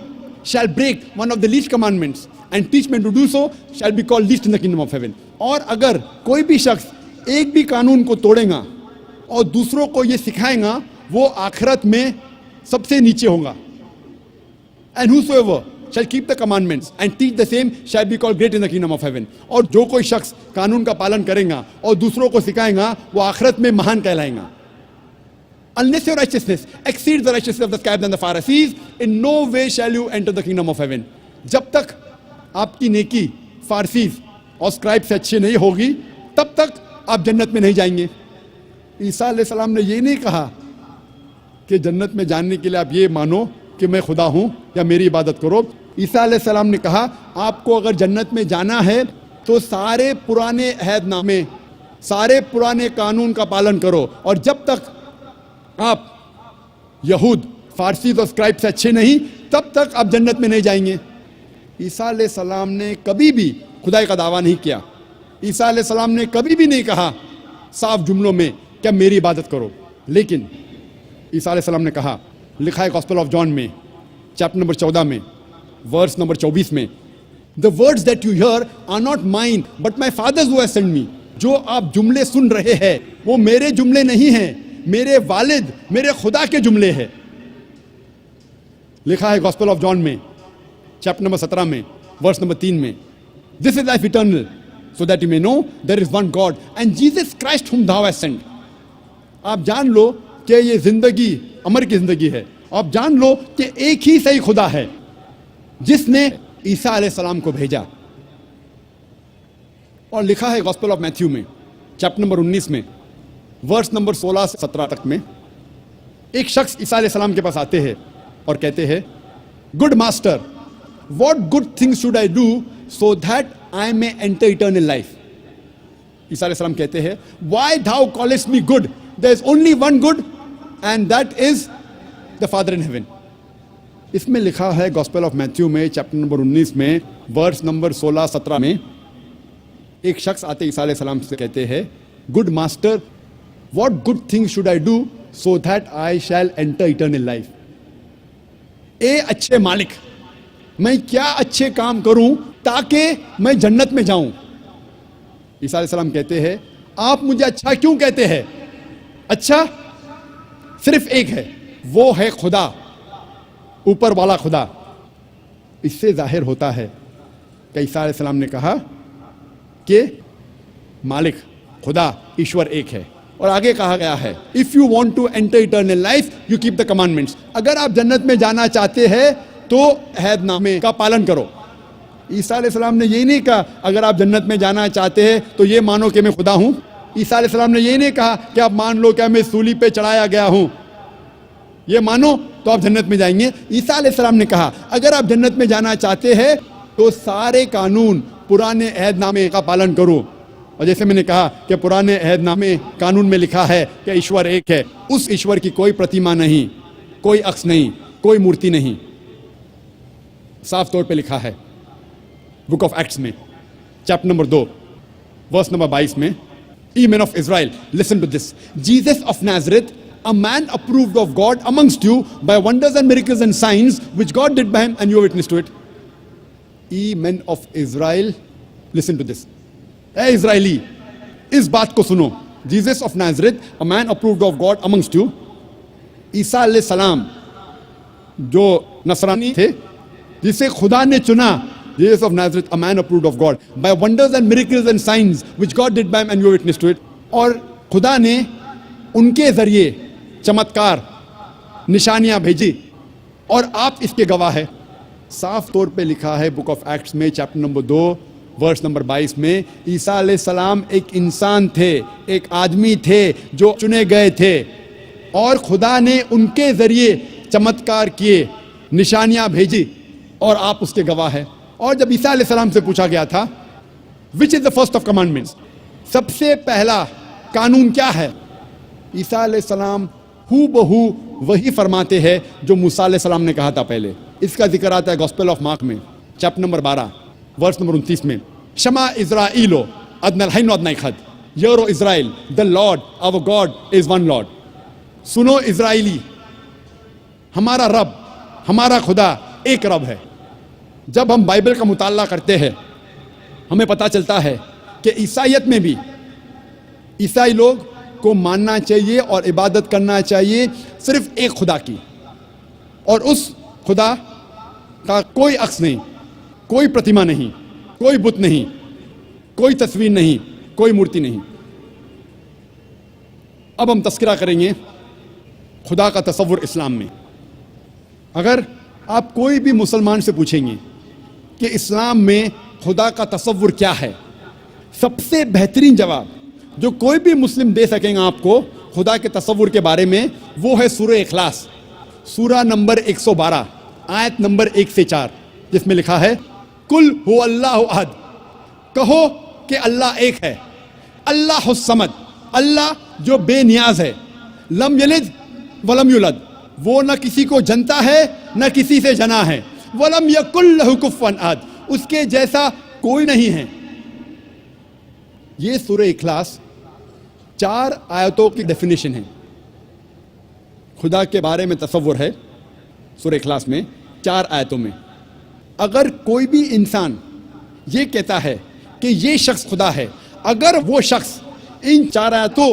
shall break one of the least commandments and teach men to do so shall be called least in the kingdom of heaven. اور اگر کوئی بھی شخص ایک بھی قانون کو توڑے گا اور دوسروں کو یہ سکھائے گا وہ آخرت میں سب سے نیچے ہوگا. And whosoever shall keep the commandments and teach the same shall be called great in the kingdom of heaven. اور جو کوئی شخص قانون کا پالن کرے گا اور دوسروں کو سکھائے گا وہ آخرت میں مہان کہلائے گا. Unless your righteousness exceeds the righteousness of the scribes and the Pharisees, in no way shall you enter the kingdom of heaven. جب تک آپ کی نیکی فارسیز اور اسکرائب سے اچھی نہیں ہوگی تب تک آپ جنت میں نہیں جائیں گے. عیسیٰ علیہ السلام نے یہ نہیں کہا کہ جنت میں جانے کے لیے آپ یہ مانو کہ میں خدا ہوں یا میری عبادت کرو. عیسیٰ علیہ السلام نے کہا آپ کو اگر جنت میں جانا ہے تو سارے پرانے عہد نامے, سارے پرانے قانون کا پالن کرو. اور جب تک آپ یہود فارسیز اور اسکرائب سے اچھے نہیں تب تک آپ جنت میں نہیں جائیں گے. عیسیٰ علیہ السلام نے کبھی بھی خدائی کا دعویٰ نہیں کیا. عیسیٰ علیہ السلام نے کبھی بھی نہیں کہا صاف جملوں میں کہ میری عبادت کرو. لیکن عیسیٰ علیہ السلام نے کہا, لکھا ہے گاسپل آف جان میں چیپٹر نمبر 14 میں ورس نمبر 24 میں, The words that you hear are not mine but my Father's who has sent me. جو آپ جملے سن رہے ہیں وہ میرے جملے نہیں ہیں, میرے والد میرے خدا کے جملے ہیں. لکھا ہے گاسپل آف جان میں چیپٹر نمبر 17 میں ورس نمبر 3 میں, This is life eternal, so that you may know there is one God and Jesus Christ whom thou hast sent. آپ جان لو کہ یہ زندگی امر کی زندگی ہے. آپ جان لو کہ ایک ہی صحیح خدا ہے جس نے عیسیٰ علیہ السلام کو بھیجا. اور لکھا ہے گاسپل آف میتھیو میں چیپٹر نمبر 19 میں ورس نمبر 16 سے 17 تک میں, ایک شخص عیسیٰ علیہ السلام کے پاس آتے ہیں اور کہتے ہیں, Good master, what good things should I do so that I may enter eternal life? عیسیٰ علیہ السلام کہتے ہیں, Why thou callest me good? There is only one good and that is the Father in heaven. اس میں لکھا ہے گاسپل آف میتھیو میں چیپٹر نمبر 19 میں ورس نمبر 16-17 میں, ایک شخص آتے عیسیٰ علیہ السلام سے کہتے ہیں, Good master, what good things should I do so that I shall enter eternal life? اے اچھے مالک, میں کیا اچھے کام کروں تاکہ میں جنت میں جاؤں. عیسیٰ علیہ السلام کہتے ہیں, آپ مجھے اچھا کیوں کہتے ہیں؟ اچھا صرف ایک ہے, وہ ہے خدا, اوپر والا خدا. اس سے ظاہر ہوتا ہے کہ عیسیٰ علیہ السلام نے کہا کہ مالک خدا ایشور ایک ہے. اور آگے کہا گیا ہے, If you want to enter eternal life, you keep the commandments. اگر آپ جنت میں جانا چاہتے ہیں تو عہد نامے کا پالن کرو. عیسیٰ علیہ السلام نے یہ نہیں کہا اگر آپ جنت میں جانا چاہتے ہیں تو یہ مانو کہ میں خدا ہوں. عیسیٰ علیہ السلام نے یہ نہیں کہا کہ آپ مان لو کہ میں سولی پہ چڑھایا گیا ہوں, یہ مانو تو آپ جنت میں جائیں گے. عیسیٰ علیہ السلام نے کہا اگر آپ جنت میں جانا چاہتے ہیں تو سارے قانون پرانے عہد نامے کا پالن کرو. اور جیسے میں نے کہا کہ پرانے عہد نامے قانون میں لکھا ہے کہ ایشور ایک ہے, اس ایشور کی کوئی پرتیما نہیں, کوئی عکس نہیں, کوئی مورتی نہیں. صاف طور پہ لکھا ہے بک آف ایکٹس میں چیپٹر نمبر 2 ورس نمبر 22 میں, Ye men of Israel, listen to this. Jesus of Nazareth, a man approved of God amongst you by wonders and miracles and signs which God did by him, and you are witness to it. Ye men of Israel, listen to this. اے اسرائیلی اس بات کو سنو. Jesus of Nazareth, a man approved of God amongst you. عیسیٰ علیہ السلام جو نصرانی تھے جسے خدا نے چنا, Jesus of Nazareth, a man approved of God, by wonders and miracles and signs which God did by him, and you are witness to it. اور خدا نے ان کے ذریعے چمتکار نشانیاں بھیجی اور آپ اس کے گواہ ہیں. صاف طور پہ لکھا ہے بک آف ایکٹس میں چیپٹر نمبر 2 ورس نمبر 22 میں, عیسیٰ علیہ السلام ایک انسان تھے, ایک آدمی تھے جو چنے گئے تھے, اور خدا نے ان کے ذریعے چمتکار کیے, نشانیاں بھیجی, اور آپ اس کے گواہ ہیں. اور جب عیسیٰ علیہ السلام سے پوچھا گیا تھا وچ از دا فرسٹ آف کمانڈمنٹس, سب سے پہلا قانون کیا ہے, عیسیٰ علیہ السلام ہو بہو وہی فرماتے ہیں جو موسیٰ علیہ السلام نے کہا تھا پہلے. اس کا ذکر آتا ہے گوسپل آف مارک میں چیپٹر نمبر 12 ورس نمبر 29 میں, شما اسرائیلو ادنا الحین و ادنا اخد یورو Israel the Lord our God is one Lord. سنو اسرائیلی, ہمارا رب, ہمارا خدا ایک رب ہے. جب ہم بائبل کا مطالعہ کرتے ہیں ہمیں پتہ چلتا ہے کہ عیسائیت میں بھی عیسائی لوگ کو ماننا چاہیے اور عبادت کرنا چاہیے صرف ایک خدا کی, اور اس خدا کا کوئی عکس نہیں, کوئی پرتیما نہیں, کوئی بت نہیں, کوئی تصویر نہیں, کوئی مورتی نہیں. اب ہم تذکرہ کریں گے خدا کا تصور اسلام میں. اگر آپ کوئی بھی مسلمان سے پوچھیں گے کہ اسلام میں خدا کا تصور کیا ہے, سب سے بہترین جواب جو کوئی بھی مسلم دے سکیں گا آپ کو خدا کے تصور کے بارے میں, وہ ہے سورہ اخلاص, سورہ نمبر 112 آیت نمبر 1 سے 4, جس میں لکھا ہے کل هو اللہ احد, کہو کہ اللہ ایک ہے, اللہ الصمد, اللہ جو بے نیاز ہے, لم یلد ولم یولد, وہ نہ کسی کو جنتا ہے نہ کسی سے جنا ہے, ولم یکن لہ کفوا احد, اس کے جیسا کوئی نہیں ہے. یہ سورہ اخلاص 4 آیتوں کی ڈیفینیشن ہے. خدا کے بارے میں تصور ہے سورہ اخلاص میں 4 آیتوں میں. اگر کوئی بھی انسان یہ کہتا ہے کہ یہ شخص خدا ہے, اگر وہ شخص ان 4 آیتوں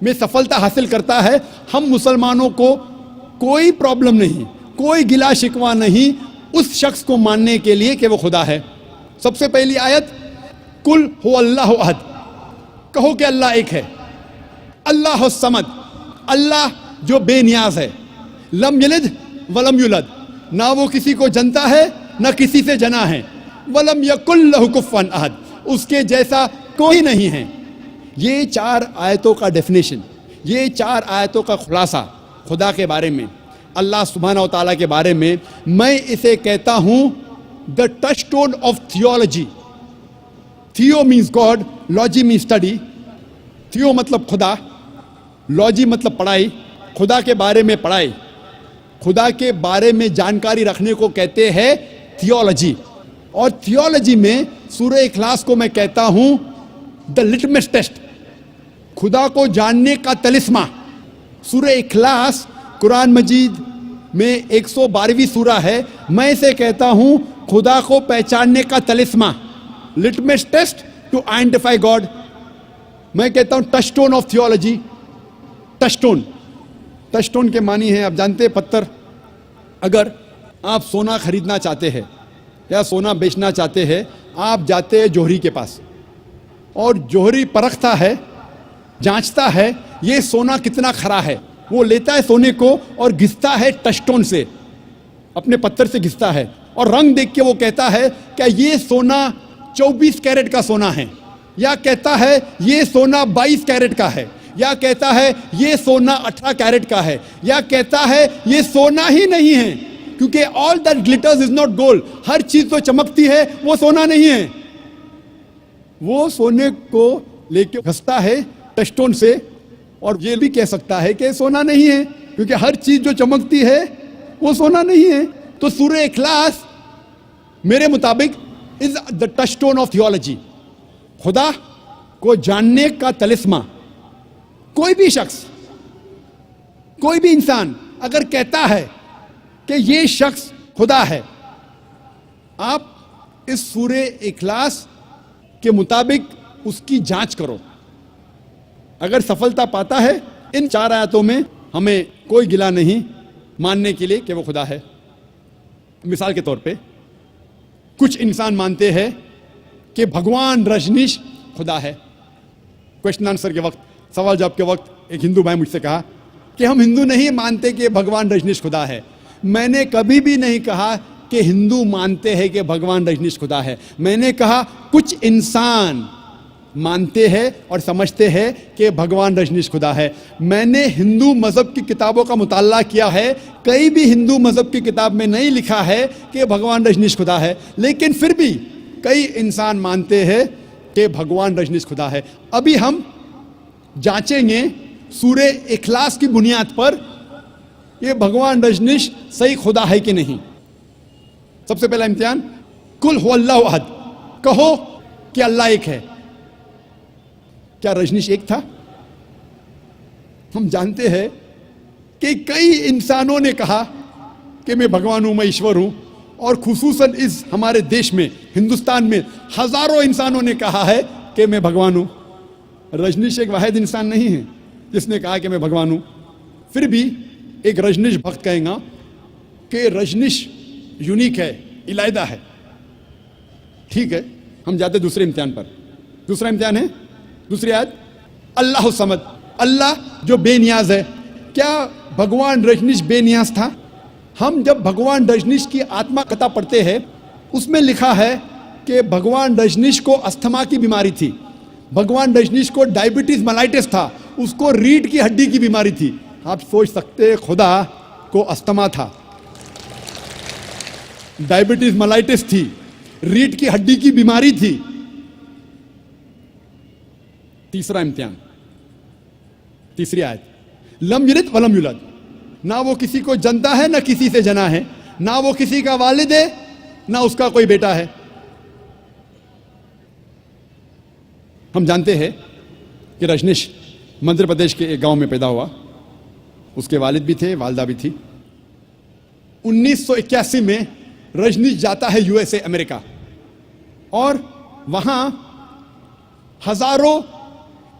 میں سفلتا حاصل کرتا ہے, ہم مسلمانوں کو کوئی پرابلم نہیں, کوئی گلا شکوہ نہیں اس شخص کو ماننے کے لیے کہ وہ خدا ہے. سب سے پہلی آیت کل هو اللہ احد, کہو کہ اللہ ایک ہے, اللہ الصمد, اللہ جو بے نیاز ہے, لم یلد ولم یولد, نہ وہ کسی کو جنتا ہے نہ کسی سے جنا ہے, ولم یکن لہ کفوا احد, اس کے جیسا کوئی نہیں ہے. یہ 4 آیتوں کا ڈیفینیشن, یہ 4 آیتوں کا خلاصہ خدا کے بارے میں, اللہ سبحانہ و تعالیٰ کے بارے میں, میں اسے کہتا ہوں the touchstone of theology. Theo means God, logy means study. Theo مطلب خدا, لاجی مطلب پڑھائی, خدا کے بارے میں پڑھائی, خدا کے بارے میں جانکاری رکھنے کو کہتے ہیں تھیولوجی. اور تھیولوجی میں سورہ اخلاص کو میں کہتا ہوں دا لٹمس ٹیسٹ, خدا کو جاننے کا طلسمہ. سورہ اخلاص قرآن مجید میں 112ویں سورہ ہے, میں اسے کہتا ہوں خدا کو پہچاننے کا طلسمہ, litmus test to identify God. میں کہتا ہوں touchstone of theology. Touchstone, touchstone کے معنی ہے آپ جانتے ہیں پتھر. اگر آپ سونا خریدنا چاہتے ہیں یا سونا بیچنا چاہتے ہیں, آپ جاتے ہیں جوہری کے پاس, اور جوہری پرکھتا ہے, جانچتا ہے یہ سونا کتنا کھرا ہے. وہ لیتا ہے سونے کو اور گھستا ہے ٹچ اسٹون سے, اپنے پتھر سے گھستا ہے, اور رنگ دیکھ کے وہ کہتا ہے کہ یہ سونا 24 کیرٹ کا سونا ہے, یا کہتا ہے یہ سونا 22 کیرٹ کا ہے, یا کہتا ہے یہ سونا 18 کیرٹ کا ہے, یا کہتا ہے یہ سونا ہی نہیں ہے, کیونکہ all that glitters is not gold, ہر چیز تو چمکتی ہے وہ سونا نہیں ہے. وہ سونے کو لے کے گھستا ہے ٹچ اسٹون سے, اور یہ بھی کہہ سکتا ہے کہ سونا نہیں ہے, کیونکہ ہر چیز جو چمکتی ہے وہ سونا نہیں ہے. تو سورہ اخلاص میرے مطابق is the touchstone of theology, خدا کو جاننے کا طلسمہ. کوئی بھی شخص, کوئی بھی انسان اگر کہتا ہے کہ یہ شخص خدا ہے, آپ اس سورہ اخلاص کے مطابق اس کی جانچ کرو. اگر سفلتا پاتا ہے ان 4 آیتوں میں, ہمیں کوئی گلا نہیں ماننے کے لیے کہ وہ خدا ہے. مثال کے طور پہ کچھ انسان مانتے ہیں کہ بھگوان رجنیش خدا ہے. کوشچن آنسر کے وقت، سوال جواب کے وقت ایک ہندو بھائی مجھ سے کہا کہ ہم ہندو نہیں مانتے کہ بھگوان رجنیش خدا ہے. میں نے کبھی بھی نہیں کہا کہ ہندو مانتے ہیں کہ بھگوان رجنیش خدا ہے. میں نے کہا کچھ انسان مانتے ہیں اور سمجھتے ہیں کہ بھگوان رجنیش خدا ہے. میں نے ہندو مذہب کی کتابوں کا مطالعہ کیا ہے، کئی بھی ہندو مذہب کی کتاب میں نہیں لکھا ہے کہ بھگوان رجنیش خدا ہے، لیکن پھر بھی کئی انسان مانتے ہیں کہ بھگوان رجنیش خدا ہے. ابھی ہم جانچیں گے سورہ اخلاص کی بنیاد پر یہ بھگوان رجنیش صحیح خدا ہے کہ نہیں. سب سے پہلا امتحان، قل هو اللہ احد، کہو کہ اللہ ایک ہے. کیا رجنیش ایک تھا؟ ہم جانتے ہیں کہ کئی انسانوں نے کہا کہ میں بھگوان ہوں، میں ایشور ہوں، اور خصوصاً اس ہمارے دیش میں ہندوستان میں ہزاروں انسانوں نے کہا ہے کہ میں بھگوان ہوں. رجنیش ایک واحد انسان نہیں ہے جس نے کہا کہ میں بھگوان ہوں. پھر بھی ایک رجنیش بھکت کہیں گا کہ رجنیش یونیک ہے، علیحدہ ہے. ٹھیک ہے، ہم جاتے دوسرے امتحان پر. دوسرا امتحان ہے دوسری آیت، اللہ الصمد، اللہ جو بے نیاز ہے. کیا بھگوان رجنیش بے نیاز تھا؟ ہم جب بھگوان رجنیش کی آتما کتھا پڑھتے ہیں اس میں لکھا ہے کہ بھگوان رجنیش کو استھما کی بیماری تھی، بھگوان رجنیش کو ڈائبٹیز ملائٹس تھا، اس کو ریڑھ کی ہڈی کی بیماری تھی. آپ سوچ سکتے خدا کو استھما تھا، ڈائبٹیز ملائٹس تھی، ریڑھ کی ہڈی کی بیماری تھی. تیسرا امتحان، تیسری آیت، لم یلد ولم یولد، نہ وہ کسی کو جنتا ہے نہ کسی سے جنا ہے، نہ وہ کسی کا والد ہے نہ اس کا کوئی بیٹا ہے. ہم جانتے ہیں کہ رجنیش مدھیہ پردیش کے ایک گاؤں میں پیدا ہوا. اس کے والد بھی تھے، والدہ بھی تھی. 1981 میں رجنیش جاتا ہے USA امریکہ، اور وہاں ہزاروں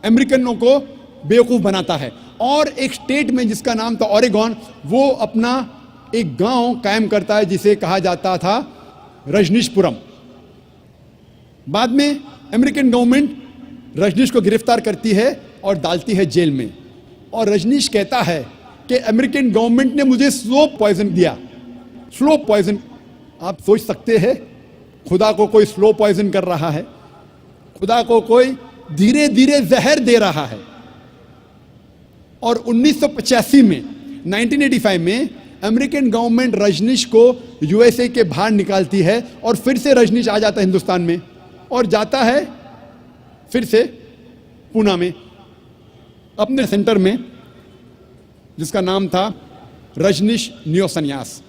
امریکنوں کو بیوقوف بناتا ہے. اور ایک اسٹیٹ میں جس کا نام تھا اوریگون، وہ اپنا ایک گاؤں قائم کرتا ہے جسے کہا جاتا تھا رجنیش پورم. بعد میں امریکن گورنمنٹ رجنیش کو گرفتار کرتی ہے اور ڈالتی ہے جیل میں. اور رجنیش کہتا ہے کہ امریکن گورنمنٹ نے مجھے سلو پوائزن دیا. سلو پوائزن، آپ سوچ سکتے ہیں خدا کو کوئی سلو پوائزن کر رہا ہے، خدا کو کوئی دھیرے دھیرے زہر دے رہا ہے. اور 1985 میں 1985 میں امریکن گورنمنٹ رجنیش کو USA کے باہر نکالتی ہے، اور پھر سے رجنیش آ جاتا ہے ہندوستان میں، اور جاتا ہے پھر سے پونا میں اپنے سینٹر میں جس کا نام تھا رجنیش نیو سنیاس،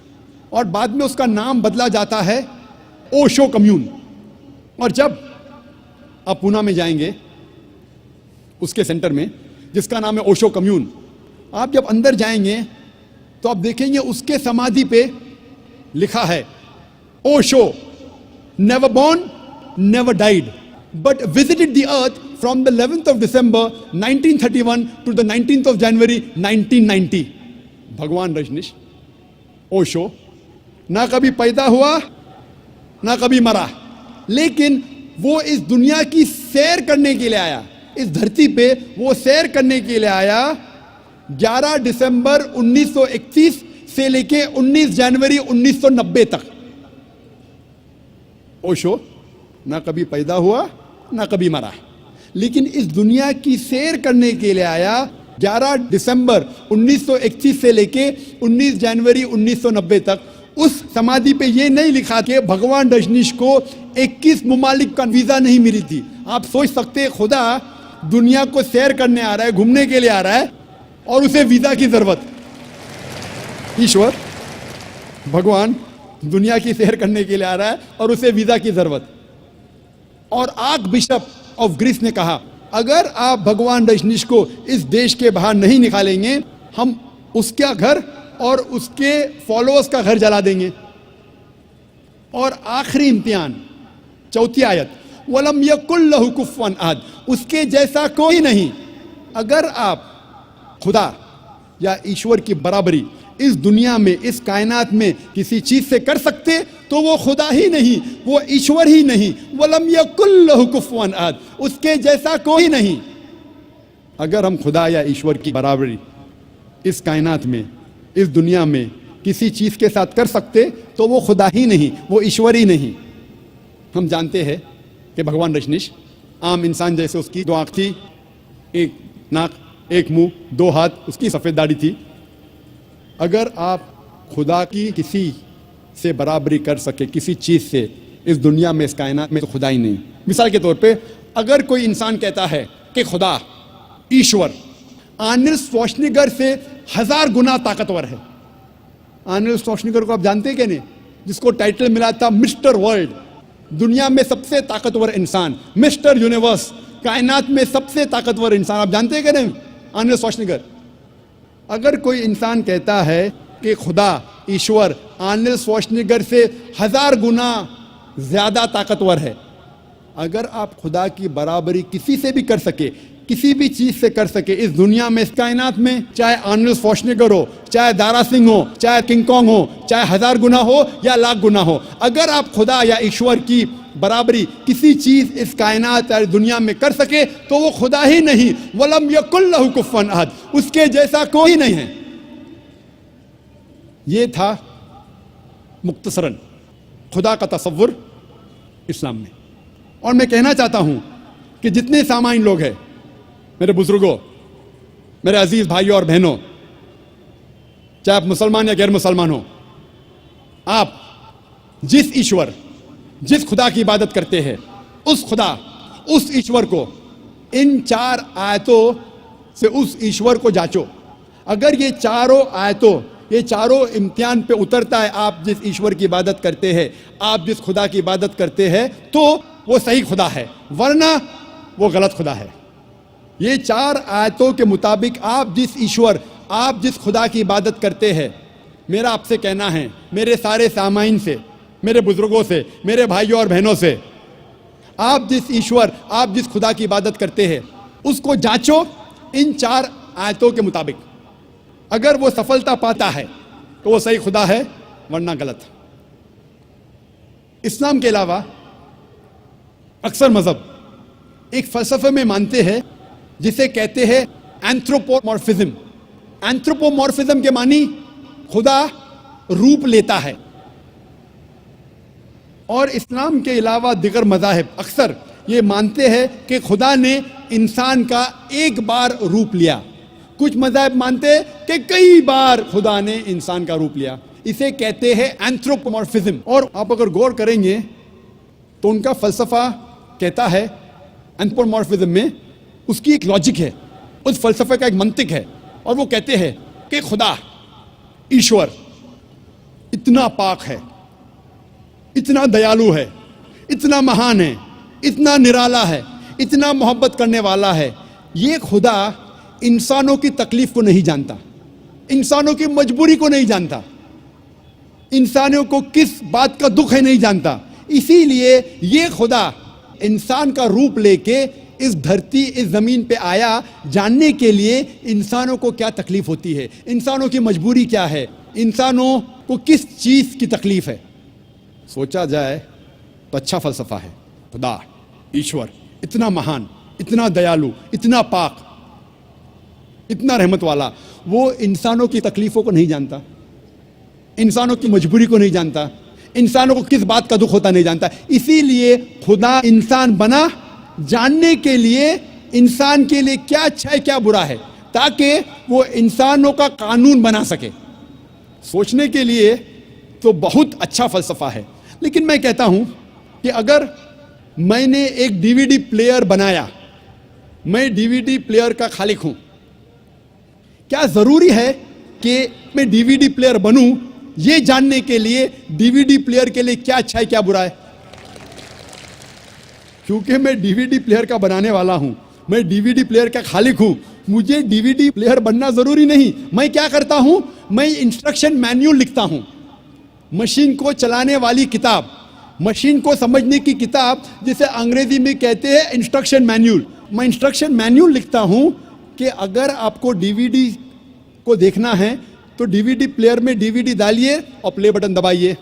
اور بعد میں اس کا نام بدلا جاتا ہے اوشو کمیون. اور جب آپ پونا میں جائیں گے اس کے سینٹر میں جس کا نام ہے اوشو کمیون، آپ جب اندر جائیں گے تو آپ دیکھیں گے اس کے سمادھی پہ لکھا ہے Osho never born never died but visited the earth from the 11th of December 1931 to the 19th of January 1990. بھگوان رجنیش اوشو نہ کبھی پیدا ہوا نہ کبھی مرا، لیکن وہ اس دنیا کی سیر کرنے کے لیے آیا. اس دھرتی پہ وہ سیر کرنے کے لیے آیا 11 دسمبر 1931 سے لے کے 19 جنوری 1990 تک. اوشو نہ کبھی پیدا ہوا نہ کبھی مرا، لیکن اس دنیا کی سیر کرنے کے لیے آیا 11 دسمبر 1931 سے لے کے 19 جنوری 1990 تک. اس سمادھی پہ یہ نہیں لکھا کہ بھگوان رجنیش کو 21 ممالک کا ویزا نہیں ملی تھی. آپ سوچ سکتے خدا دنیا کو سیر کرنے آ رہا ہے، گھومنے کے لیے آ رہا ہے، اور اسے ویزا کی ضرورت. ایشور بھگوان دنیا کی سیر کرنے کے لیے آ رہا ہے اور اسے ویزا کی ضرورت. اور آرک بشپ آف گریس نے کہا اگر آپ بھگوان رجنیش کو اس دیش کے باہر نہیں نکالیں گے، ہم اس کا گھر اور اس کے فالوورز کا گھر جلا دیں گے. اور آخری امتحان، چوتھی آیت، وَلَمْ يَكُنْ لَهُ كُفُوًا أَحَدٌ، اس کے جیسا کوئی نہیں. اگر آپ خدا یا ایشور کی برابری اس دنیا میں اس کائنات میں کسی چیز سے کر سکتے تو وہ خدا ہی نہیں، وہ ایشور ہی نہیں، وَلَمْ يَكُنْ لَهُ كُفُوًا أَحَدٌ، اس کے جیسا کوئی نہیں۔ اگر ہم خدا یا ایشور کی برابری اس کائنات میں اس دنیا میں کسی چیز کے ساتھ کر سکتے تو وہ خدا ہی نہیں، وہ ایشور ہی نہیں۔ ہم جانتے ہیں کہ بھگوان رجنیش عام انسان جیسے اس کی 2 آنکھ تھی، 1 ناک، 1 منہ، 2 ہاتھ، اس کی سفید داڑھی تھی۔ اگر آپ خدا کی کسی سے برابری کر سکے کسی چیز سے اس دنیا میں اس کائنات میں تو خدا ہی نہیں۔ مثال کے طور پہ اگر کوئی انسان کہتا ہے کہ خدا ایشور آرنلڈ شوارزنیگر سے 1000 گنا طاقتور ہے۔ آرنلڈ شوارزنیگر کو آپ جانتے ہیں کہ نہیں؟ جس کو ٹائٹل ملا تھا مسٹر ورلڈ، دنیا میں سب سے طاقتور انسان، مسٹر یونیورس، کائنات میں سب سے طاقتور انسان، آپ جانتے ہیں کہ نہیں؟ آرنلڈ شوارزنیگر۔ اگر کوئی انسان کہتا ہے کہ خدا ایشور آرنلڈ شوارزنیگر سے 1000 گنا زیادہ طاقتور ہے، اگر آپ خدا کی برابری کسی سے بھی کر سکے، کسی بھی چیز سے کر سکے اس دنیا میں اس کائنات میں، چاہے آرنلڈ شوارزنیگر ہو، چاہے دارا سنگھ ہو، چاہے کنگ کانگ ہو، چاہے 1000 گنا ہو یا 1,00,000 گنا ہو، اگر آپ خدا یا ایشور کی برابری کسی چیز اس کائنات یا دنیا میں کر سکے تو وہ خدا ہی نہیں، وَلَمْ يَكُنْ لَهُ كُفُوًا أَحَدٌ، اس کے جیسا کوئی نہیں ہے۔ یہ تھا مختصراً خدا کا تصور اسلام میں۔ اور میں کہنا چاہتا ہوں کہ جتنے سامعین لوگ ہیں، میرے بزرگوں، میرے عزیز بھائیوں اور بہنوں، چاہے آپ مسلمان یا غیر مسلمان ہو، آپ جس ایشور جس خدا کی عبادت کرتے ہیں اس خدا اس ایشور کو ان 4 آیتوں سے اس ایشور کو جانچو۔ اگر یہ چاروں آیتوں یہ چاروں امتحان پہ اترتا ہے، آپ جس ایشور کی عبادت کرتے ہیں، آپ جس خدا کی عبادت کرتے ہیں، تو وہ صحیح خدا ہے، ورنہ وہ غلط خدا ہے۔ یہ 4 آیتوں کے مطابق آپ جس ایشور آپ جس خدا کی عبادت کرتے ہیں، میرا آپ سے کہنا ہے، میرے سارے سامعین سے، میرے بزرگوں سے، میرے بھائیوں اور بہنوں سے، آپ جس ایشور آپ جس خدا کی عبادت کرتے ہیں اس کو جانچو ان 4 آیتوں کے مطابق۔ اگر وہ سفلتا پاتا ہے تو وہ صحیح خدا ہے، ورنہ غلط۔ اسلام کے علاوہ اکثر مذہب ایک فلسفے میں مانتے ہیں جسے کہتے ہیں اینتھروپومورفزم۔ اینتھروپومورفزم کے معنی خدا روپ لیتا ہے۔ اور اسلام کے علاوہ دیگر مذاہب اکثر یہ مانتے ہیں کہ خدا نے انسان کا ایک بار روپ لیا۔ کچھ مذاہب مانتے ہیں کہ کئی بار خدا نے انسان کا روپ لیا، اسے کہتے ہیں اینتھروپومورفزم۔ اور آپ اگر غور کریں گے تو ان کا فلسفہ کہتا ہے اینتھروپومورفزم میں اس کی ایک لاجک ہے، اس فلسفے کا ایک منطق ہے، اور وہ کہتے ہیں کہ خدا ایشور اتنا پاک ہے، اتنا دیالو ہے، اتنا مہان ہے، اتنا نرالا ہے، اتنا محبت کرنے والا ہے، یہ خدا انسانوں کی تکلیف کو نہیں جانتا، انسانوں کی مجبوری کو نہیں جانتا، انسانوں کو کس بات کا دکھ ہے نہیں جانتا۔ اسی لیے یہ خدا انسان کا روپ لے کے اس دھرتی اس زمین پہ آیا، جاننے کے لیے انسانوں کو کیا تکلیف ہوتی ہے، انسانوں کی مجبوری کیا ہے، انسانوں کو کس چیز کی تکلیف ہے۔ سوچا جائے تو اچھا فلسفہ ہے۔ خدا ایشور اتنا مہان، اتنا دیالو، اتنا پاک، اتنا رحمت والا، وہ انسانوں کی تکلیفوں کو نہیں جانتا، انسانوں کی مجبوری کو نہیں جانتا، انسانوں کو کس بات کا دکھ ہوتا نہیں جانتا۔ اسی لیے خدا انسان بنا جاننے کے لیے انسان کے لیے کیا اچھا ہے کیا برا ہے، تاکہ وہ انسانوں کا قانون بنا سکے۔ سوچنے کے لیے تو بہت اچھا فلسفہ ہے، لیکن میں کہتا ہوں کہ اگر میں نے ایک ڈی وی ڈی پلیئر بنایا، میں ڈی وی ڈی پلیئر کا خالق ہوں، کیا ضروری ہے کہ میں ڈی وی ڈی پلیئر بنوں یہ جاننے کے لیے ڈی وی ڈی پلیئر کے لیے کیا اچھا ہے کیا برا ہے؟ کیونکہ میں ڈی وی ڈی پلیئر کا بنانے والا ہوں، میں ڈی وی ڈی پلیئر کا خالق ہوں، مجھے ڈی وی ڈی پلیئر بننا ضروری نہیں۔ میں کیا کرتا ہوں؟ میں انسٹرکشن مینیول لکھتا ہوں، مشین کو چلانے والی کتاب، مشین کو سمجھنے کی کتاب، جسے انگریزی میں کہتے ہیں انسٹرکشن مینیول۔ میں انسٹرکشن مینیول لکھتا ہوں کہ اگر آپ کو ڈی وی ڈی کو دیکھنا ہے تو DVD پلیئر میں DVD ڈالیے اور پلے بٹن دبائیے.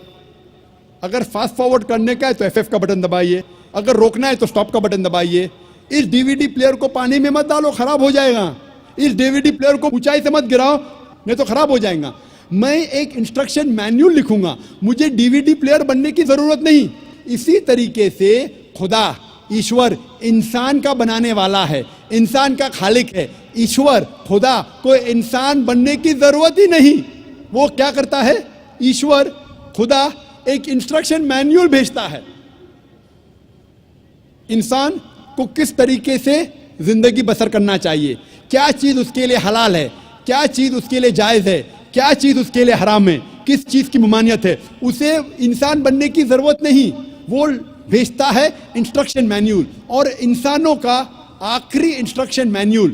اگر فاسٹ فارورڈ کرنے کا ہے تو FF کا بٹن دبائیے, اگر روکنا ہے تو اسٹاپ کا بٹن دبائیے. اس DVD پلیئر کو پانی میں مت ڈالو, خراب ہو جائے گا. اس DVD پلیئر کو اونچائی سے مت گراؤ, نہیں تو خراب ہو جائے گا. میں ایک انسٹرکشن مینیول لکھوں گا, مجھے DVD پلیئر بننے کی ضرورت نہیں. اسی طریقے سے خدا ایشور انسان کا بنانے والا ہے, انسان کا خالق ہے. ایشور خدا کو انسان بننے کی ضرورت ہی نہیں. وہ کیا کرتا ہے؟ ایشور خدا ایک انسٹرکشن مینیول بھیجتا ہے انسان کو کس طریقے سے زندگی بسر کرنا چاہیے, کیا چیز اس کے لیے حلال ہے, کیا چیز اس کے لیے جائز ہے, کیا چیز اس کے لیے حرام ہے, کس چیز کی ممانعت ہے. اسے انسان بننے کی ضرورت نہیں, وہ بھیجتا ہے انسٹرکشن مینیول. اور انسانوں کا آخری انسٹرکشن مینیول,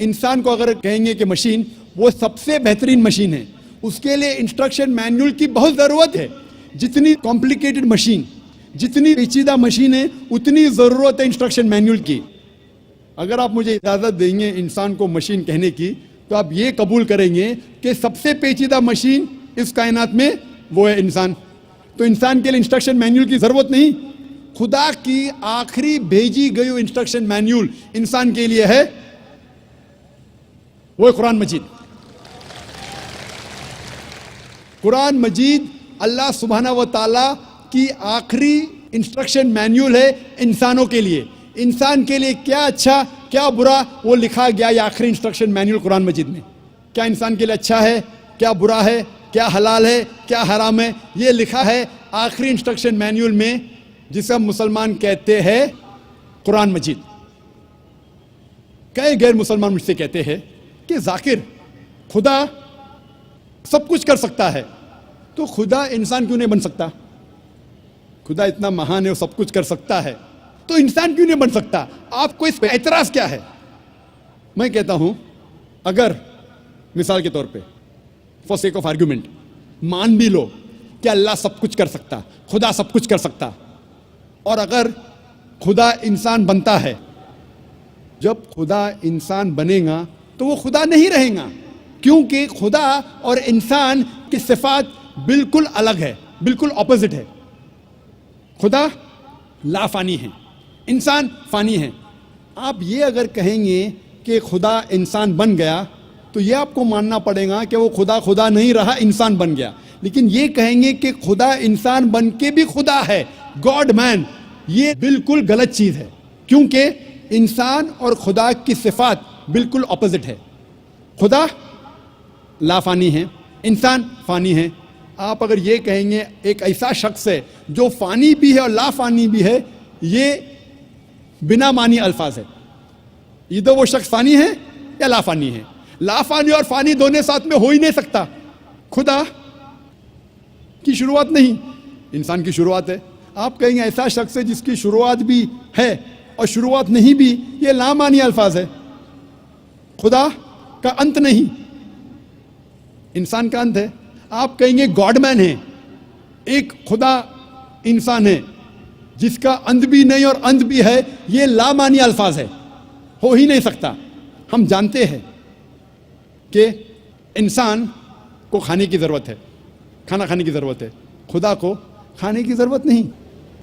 انسان کو اگر کہیں گے کہ مشین وہ سب سے بہترین مشین ہے, اس کے لیے انسٹرکشن مینیول کی بہت ضرورت ہے. جتنی کمپلیکیٹڈ مشین, جتنی پیچیدہ مشین ہے, اتنی ضرورت ہے انسٹرکشن مینیول کی. اگر آپ مجھے اجازت دیں گے انسان کو مشین کہنے کی, تو آپ یہ قبول کریں گے کہ سب سے پیچیدہ مشین اس کائنات میں وہ ہے انسان. تو انسان کے لیے انسٹرکشن مینیول کی ضرورت نہیں. خدا کی آخری بھیجی گئی انسٹرکشن مینیول انسان کے لیے ہے, وہ ہے قرآن مجید. قرآن مجید اللہ سبحانہ و تعالیٰ کی آخری انسٹرکشن مینیول ہے انسانوں کے لیے. انسان کے لیے کیا اچھا کیا برا وہ لکھا گیا یہ آخری انسٹرکشن مینیول قرآن مجید میں. کیا انسان کے لیے اچھا ہے, کیا برا ہے, کیا حلال ہے, کیا حرام ہے, یہ لکھا ہے آخری انسٹرکشن مینیول میں, جسے ہم مسلمان کہتے ہیں قرآن مجید. کئی غیر مسلمان مجھ سے کہتے ہیں کہ ذاکر خدا سب کچھ کر سکتا ہے, تو خدا انسان کیوں نہیں بن سکتا؟ خدا اتنا مہان ہے, وہ سب کچھ کر سکتا ہے, تو انسان کیوں نہیں بن سکتا؟ آپ کو اس پہ اعتراض کیا ہے؟ میں کہتا ہوں اگر مثال کے طور پہ فار سیک آف آرگیومنٹ مان بھی لو کہ اللہ سب کچھ کر سکتا, خدا سب کچھ کر سکتا, اور اگر خدا انسان بنتا ہے, جب خدا انسان بنے گا تو وہ خدا نہیں رہے گا, کیونکہ خدا اور انسان کی صفات بالکل الگ ہے, بالکل اپوزٹ ہے. خدا لا فانی ہے, انسان فانی ہے. آپ یہ اگر کہیں گے کہ خدا انسان بن گیا تو یہ آپ کو ماننا پڑے گا کہ وہ خدا نہیں رہا, انسان بن گیا. لیکن یہ کہیں گے کہ خدا انسان بن کے بھی خدا ہے, گاڈ مین, یہ بالکل غلط چیز ہے, کیونکہ انسان اور خدا کی صفات بالکل اپوزٹ ہے. خدا لا فانی ہے, انسان فانی ہے. آپ اگر یہ کہیں گے ایک ایسا شخص ہے جو فانی بھی ہے اور لا فانی بھی ہے, یہ بنا معنی الفاظ ہے. ادھر وہ شخص فانی ہے یا لا فانی ہے. لا فانی اور فانی دونوں ساتھ میں ہو ہی نہیں سکتا. خدا کی شروعات نہیں, انسان کی شروعات ہے. آپ کہیں گے ایسا شخص ہے جس کی شروعات بھی ہے اور شروعات نہیں بھی, یہ لا معنی الفاظ ہے. خدا کا انت نہیں, انسان کا انت ہے. آپ کہیں گے گاڈ مین ہے, ایک خدا انسان ہے جس کا انت بھی نہیں اور انت بھی ہے, یہ لا معنی الفاظ ہے, ہو ہی نہیں سکتا. ہم جانتے ہیں کہ انسان کو کھانے کی ضرورت ہے, کھانا کھانے کی ضرورت ہے, خدا کو کھانے کی ضرورت نہیں.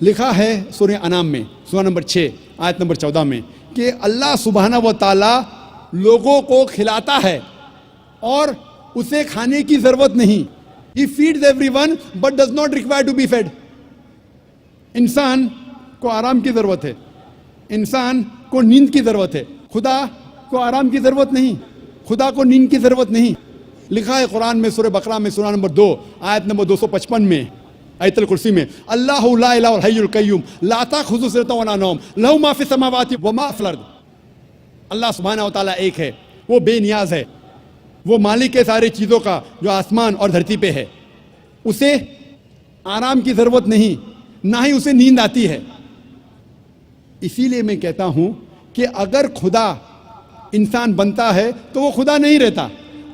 لکھا ہے سورہ انعام میں سورہ نمبر 6 آیت نمبر 14 میں کہ اللہ سبحانہ و تعالیٰ لوگوں کو کھلاتا ہے اور اسے کھانے کی ضرورت نہیں. He feeds everyone but does not require to be fed. انسان کو آرام کی ضرورت ہے, انسان کو نیند کی ضرورت ہے, خدا کو آرام کی ضرورت نہیں, خدا کو نیند کی ضرورت نہیں. لکھا ہے قرآن میں سورہ بقرہ میں سورہ نمبر 2 آیت نمبر 255 میں آیت الکرسی میں, اللہ لا الہ الحی القیوم لا تأخذہ سنۃ ولا نوم لہ ما فی السماوات وما فی الارض. اللہ سبحانہ و تعالیٰ ایک ہے, وہ بے نیاز ہے, وہ مالک ہے سارے چیزوں کا جو آسمان اور دھرتی پہ ہے. اسے آرام کی ضرورت نہیں, نہ ہی اسے نیند آتی ہے. اسی لیے میں کہتا ہوں کہ اگر خدا انسان بنتا ہے تو وہ خدا نہیں رہتا.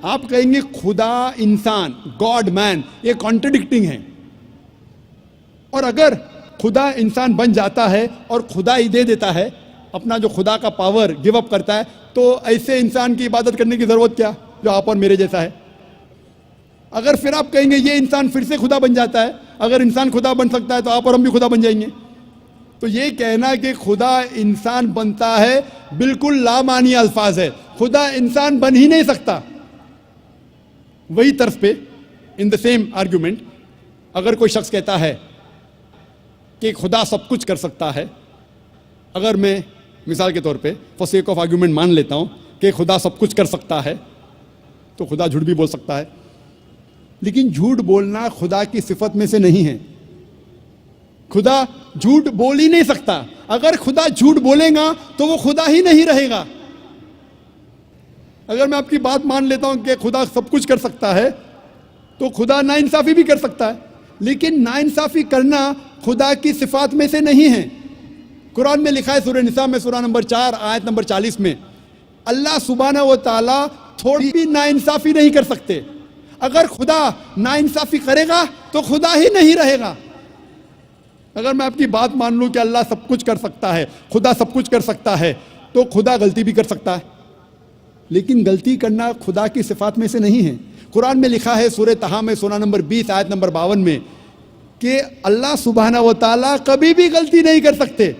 آپ کہیں گے خدا انسان, گاڈ مین, یہ کانٹرڈکٹنگ ہے. اور اگر خدا انسان بن جاتا ہے اور خدا ہی دے دیتا ہے اپنا جو خدا کا پاور گیو اپ کرتا ہے, تو ایسے انسان کی عبادت کرنے کی ضرورت کیا جو آپ اور میرے جیسا ہے. اگر پھر آپ کہیں گے یہ انسان پھر سے خدا بن جاتا ہے، اگر انسان خدا بن سکتا ہے تو آپ اور ہم بھی خدا بن جائیں گے. تو یہ کہنا کہ خدا انسان بنتا ہے بالکل لامعنی الفاظ ہے. خدا انسان بن ہی نہیں سکتا. وہی طرز پہ ان دا سیم آرگیومنٹ اگر کوئی شخص کہتا ہے کہ خدا سب کچھ کر سکتا ہے، اگر میں مثال کے طور پہ فار سیک آف آرگیومنٹ مان لیتا ہوں کہ خدا سب کچھ کر سکتا ہے، تو خدا جھوٹ بھی بول سکتا ہے. لیکن جھوٹ بولنا خدا کی صفت میں سے نہیں ہے. خدا جھوٹ بول ہی نہیں سکتا. اگر خدا جھوٹ بولے گا تو وہ خدا ہی نہیں رہے گا. اگر میں آپ کی بات مان لیتا ہوں کہ خدا سب کچھ کر سکتا ہے تو خدا ناانصافی بھی کر سکتا ہے، لیکن ناانصافی کرنا خدا کی صفات میں سے نہیں ہے. قرآن میں لکھا ہے سورہ نساء میں سورہ نمبر 4 آیت نمبر 40 میں اللہ سبحانہ و تعالیٰ تھوڑی بھی ناانصافی نہیں کر سکتے. اگر خدا ناانصافی کرے گا تو خدا ہی نہیں رہے گا. اگر میں آپ کی بات مان لوں کہ اللہ سب کچھ کر سکتا ہے، خدا سب کچھ کر سکتا ہے، تو خدا غلطی بھی کر سکتا ہے، لیکن غلطی کرنا خدا کی صفات میں سے نہیں ہے. قرآن میں لکھا ہے سورہ طٰہٰ میں سورہ نمبر 20 آیت نمبر 52 میں کہ اللہ سبحانہ و تعالیٰ کبھی بھی غلطی نہیں کر سکتے.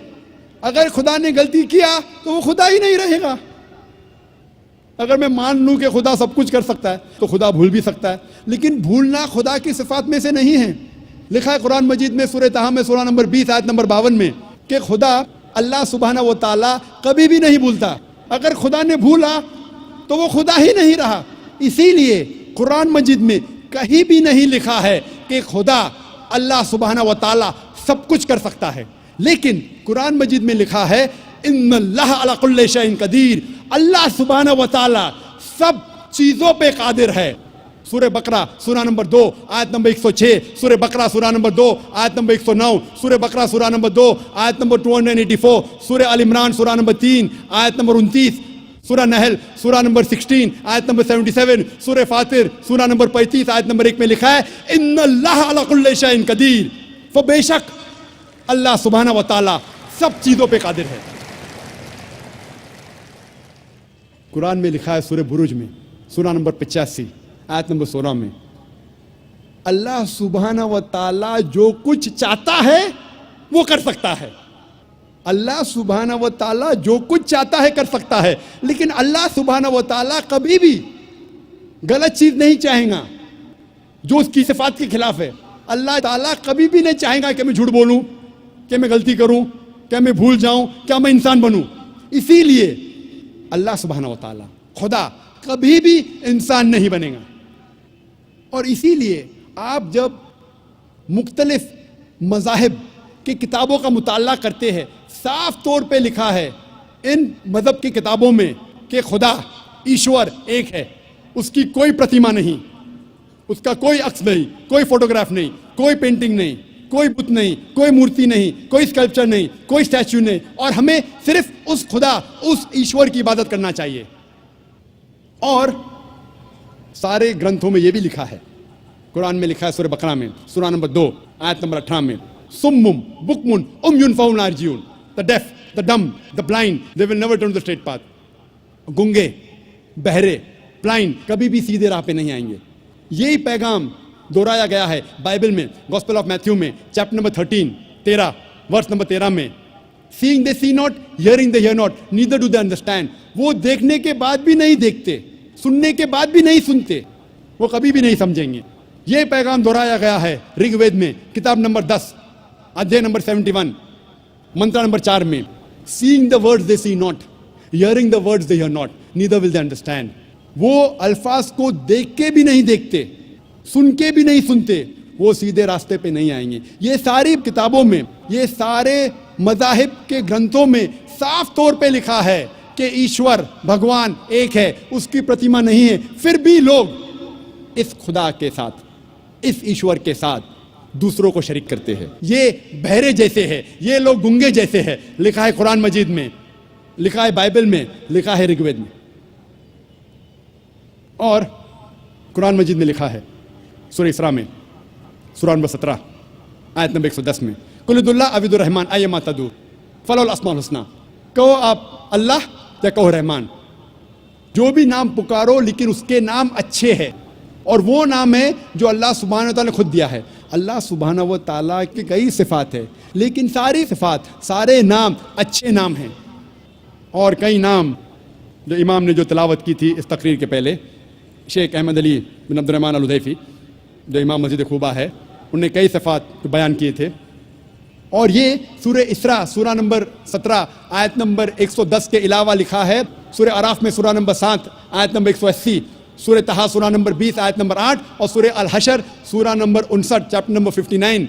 اگر خدا نے غلطی کیا تو وہ خدا ہی نہیں رہے گا. اگر میں مان لوں کہ خدا سب کچھ کر سکتا ہے تو خدا بھول بھی سکتا ہے، لیکن بھولنا خدا کی صفات میں سے نہیں ہے. لکھا ہے قرآن مجید میں سورہ طٰہٰ میں سورہ نمبر 20 آیت نمبر 52 میں کہ خدا اللہ سبحانہ و تعالیٰ کبھی بھی نہیں بھولتا. اگر خدا نے بھولا تو وہ خدا ہی نہیں رہا. اسی لیے قرآن مجید میں کہیں بھی نہیں لکھا ہے کہ خدا اللہ سبحانہ و تعالیٰ سب کچھ کر سکتا ہے، لیکن قرآن مجید میں لکھا ہے ان اللہ علی کل شیء قدیر، اللہ سبحانہ و تعالیٰ سب چیزوں پہ قادر ہے. سورہ بقرہ سورہ نمبر 2 آیت نمبر 106، سورہ بقرہ سورہ نمبر 2 آیت نمبر 109، سورہ بقرہ سورہ نمبر 2 آیت نمبر 284، سورہ آل عمران سورہ نمبر 3 آیت نمبر 29، سورہ نحل سورہ نمبر 16 آیت نمبر 77، سورہ فاطر سورہ نمبر 35 آیت نمبر 1 میں لکھا ہے ان اللہ علی کل شیء قدیر. تو بے شک اللہ سبحانہ و تعالیٰ سب چیزوں پہ قادر ہے. قرآن میں لکھا ہے سورہ بروج میں سورہ نمبر 85 آیت نمبر 16 میں اللہ سبحانہ و تعالیٰ جو کچھ چاہتا ہے وہ کر سکتا ہے. اللہ سبحانہ و تعالیٰ جو کچھ چاہتا ہے کر سکتا ہے، لیکن اللہ سبحانہ و تعالیٰ کبھی بھی غلط چیز نہیں چاہیں گا جو اس کی صفات کے خلاف ہے. اللہ تعالیٰ کبھی بھی نہیں چاہیں گا کہ میں جھوٹ بولوں، کہ میں غلطی کروں، کہ میں بھول جاؤں، کہ میں انسان بنوں. اسی لیے اللہ سبحانہ و تعالیٰ خدا کبھی بھی انسان نہیں بنے گا. اور اسی لیے آپ جب مختلف مذاہب کی کتابوں کا مطالعہ کرتے ہیں، صاف طور پہ لکھا ہے ان مذہب کی کتابوں میں کہ خدا ایشور ایک ہے، اس کی کوئی پرتیما نہیں، اس کا کوئی عکس نہیں، کوئی فوٹوگراف نہیں، کوئی پینٹنگ نہیں، کوئی بت نہیں، کوئی مورتی نہیں، کوئی اسکلپچر نہیں، کوئی اسٹیچو نہیں، اور ہمیں صرف اس خدا اس ایشور کی عبادت کرنا چاہیے. اور سارے گرنتھوں میں یہ بھی لکھا ہے، قرآن میں لکھا ہے سورہ بقرہ میں سورہ نمبر 2 آیت نمبر 18 میں سمم بکمن عمیٌ فہم لا یرجعون، the deaf, the dumb, the blind, they will never turn to the straight path. گنگے، بہرے، بلائنڈ کبھی بھی سیدھے راہ پہ نہیں آئیں گے. یہی پیغام دہرایا گیا ہے بائبل میں گوسپل آف میتھیو میں چیپٹر نمبر 13 ورس نمبر 13 میں seeing they see not, hearing they hear not, neither do they understand. وہ دیکھنے کے بعد بھی نہیں دیکھتے، سننے کے بعد بھی نہیں سنتے، وہ کبھی بھی نہیں سمجھیں گے. یہ پیغام دہرایا گیا ہے رگ وید میں کتاب نمبر 10 ادھیے نمبر 71 منترا نمبر 4 میں seeing the words they see not, hearing the words they hear not, neither will they understand. وہ الفاظ کو دیکھ کے بھی نہیں دیکھتے، سن کے بھی نہیں سنتے، وہ سیدھے راستے پہ نہیں آئیں گے. یہ ساری کتابوں میں، یہ سارے مذاہب کے گرنتھوں میں صاف طور پہ لکھا ہے کہ ایشور بھگوان ایک ہے، اس کی پرتیما نہیں ہے. پھر بھی لوگ اس خدا کے ساتھ، اس ایشور کے ساتھ دوسروں کو شریک کرتے ہیں. یہ بہرے جیسے ہے، یہ لوگ گنگے جیسے ہے. لکھا ہے قرآن مجید میں، لکھا ہے بائبل میں، لکھا ہے رگ وید میں. اور قرآن مجید میں لکھا ہے سورہ اسراء میں سورہ نمبر 17 آیت نمبر 110 میں قل ادعوا اللہ او ادعوا الرحمن ایما تدعوا فلہ الاسماء الحسنی. کہو آپ اللہ یا کہو رحمان، جو بھی نام پکارو لیکن اس کے نام اچھے ہیں. اور وہ نام ہے جو اللہ سبحانہ و تعالیٰ نے خود دیا ہے. اللہ سبحانہ و تعالیٰ کی کئی صفات ہے، لیکن ساری صفات، سارے نام اچھے نام ہیں. اور کئی نام جو امام نے جو تلاوت کی تھی اس تقریر کے پہلے، شیخ احمد علی بن عبد الرحمن الحذیفی جو امام مسجد خوبہ ہے، انہوں نے کئی صفات بیان کیے تھے. اور یہ سورہ اسراء سورہ نمبر 17 آیت نمبر 110 کے علاوہ لکھا ہے سورہ اعراف میں سورہ نمبر 7 آیت نمبر 180، سورہ طٰہٰ سورہ نمبر 20 آیت نمبر 8 اور سورہ الحشر سورہ نمبر 59 چیپٹر نمبر 59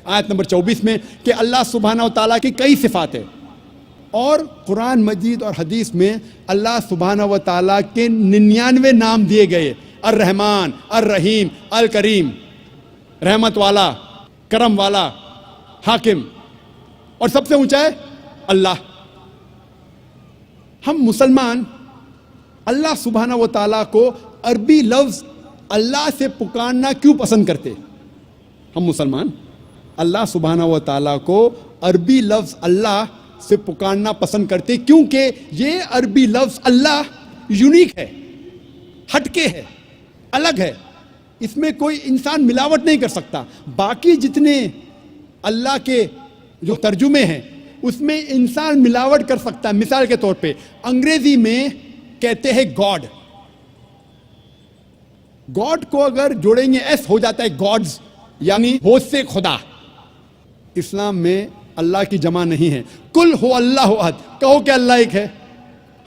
آیت نمبر 24 میں کہ اللہ سبحانہ و تعالیٰ کی کئی صفات ہیں. اور قرآن مجید اور حدیث میں اللہ سبحانہ و تعالیٰ کے 99 نام دیے گئے، الرحمن، الرحیم، الکریم، رحمت والا، کرم والا، حاکم، اور سب سے اونچا ہے اللہ. ہم مسلمان اللہ سبحانہ و تعالیٰ کو عربی لفظ اللہ سے پکارنا کیوں پسند کرتے؟ ہم مسلمان اللہ سبحانہ و تعالیٰ کو عربی لفظ اللہ سے پکارنا پسند کرتے کیونکہ یہ عربی لفظ اللہ یونیک ہے، ہٹ کے ہے، الگ ہے. اس میں کوئی انسان ملاوٹ نہیں کر سکتا. باقی جتنے اللہ کے جو ترجمے ہیں اس میں انسان ملاوٹ کر سکتا ہے. مثال کے طور پہ انگریزی میں کہتے ہیں گاڈ، گاڈ کو اگر جوڑیں گے ایس ہو جاتا ہے گاڈز، یعنی ہوش سے خدا. اسلام میں اللہ کی جمع نہیں ہے. کل ہو اللہ احد، کہو کہ اللہ ایک ہے.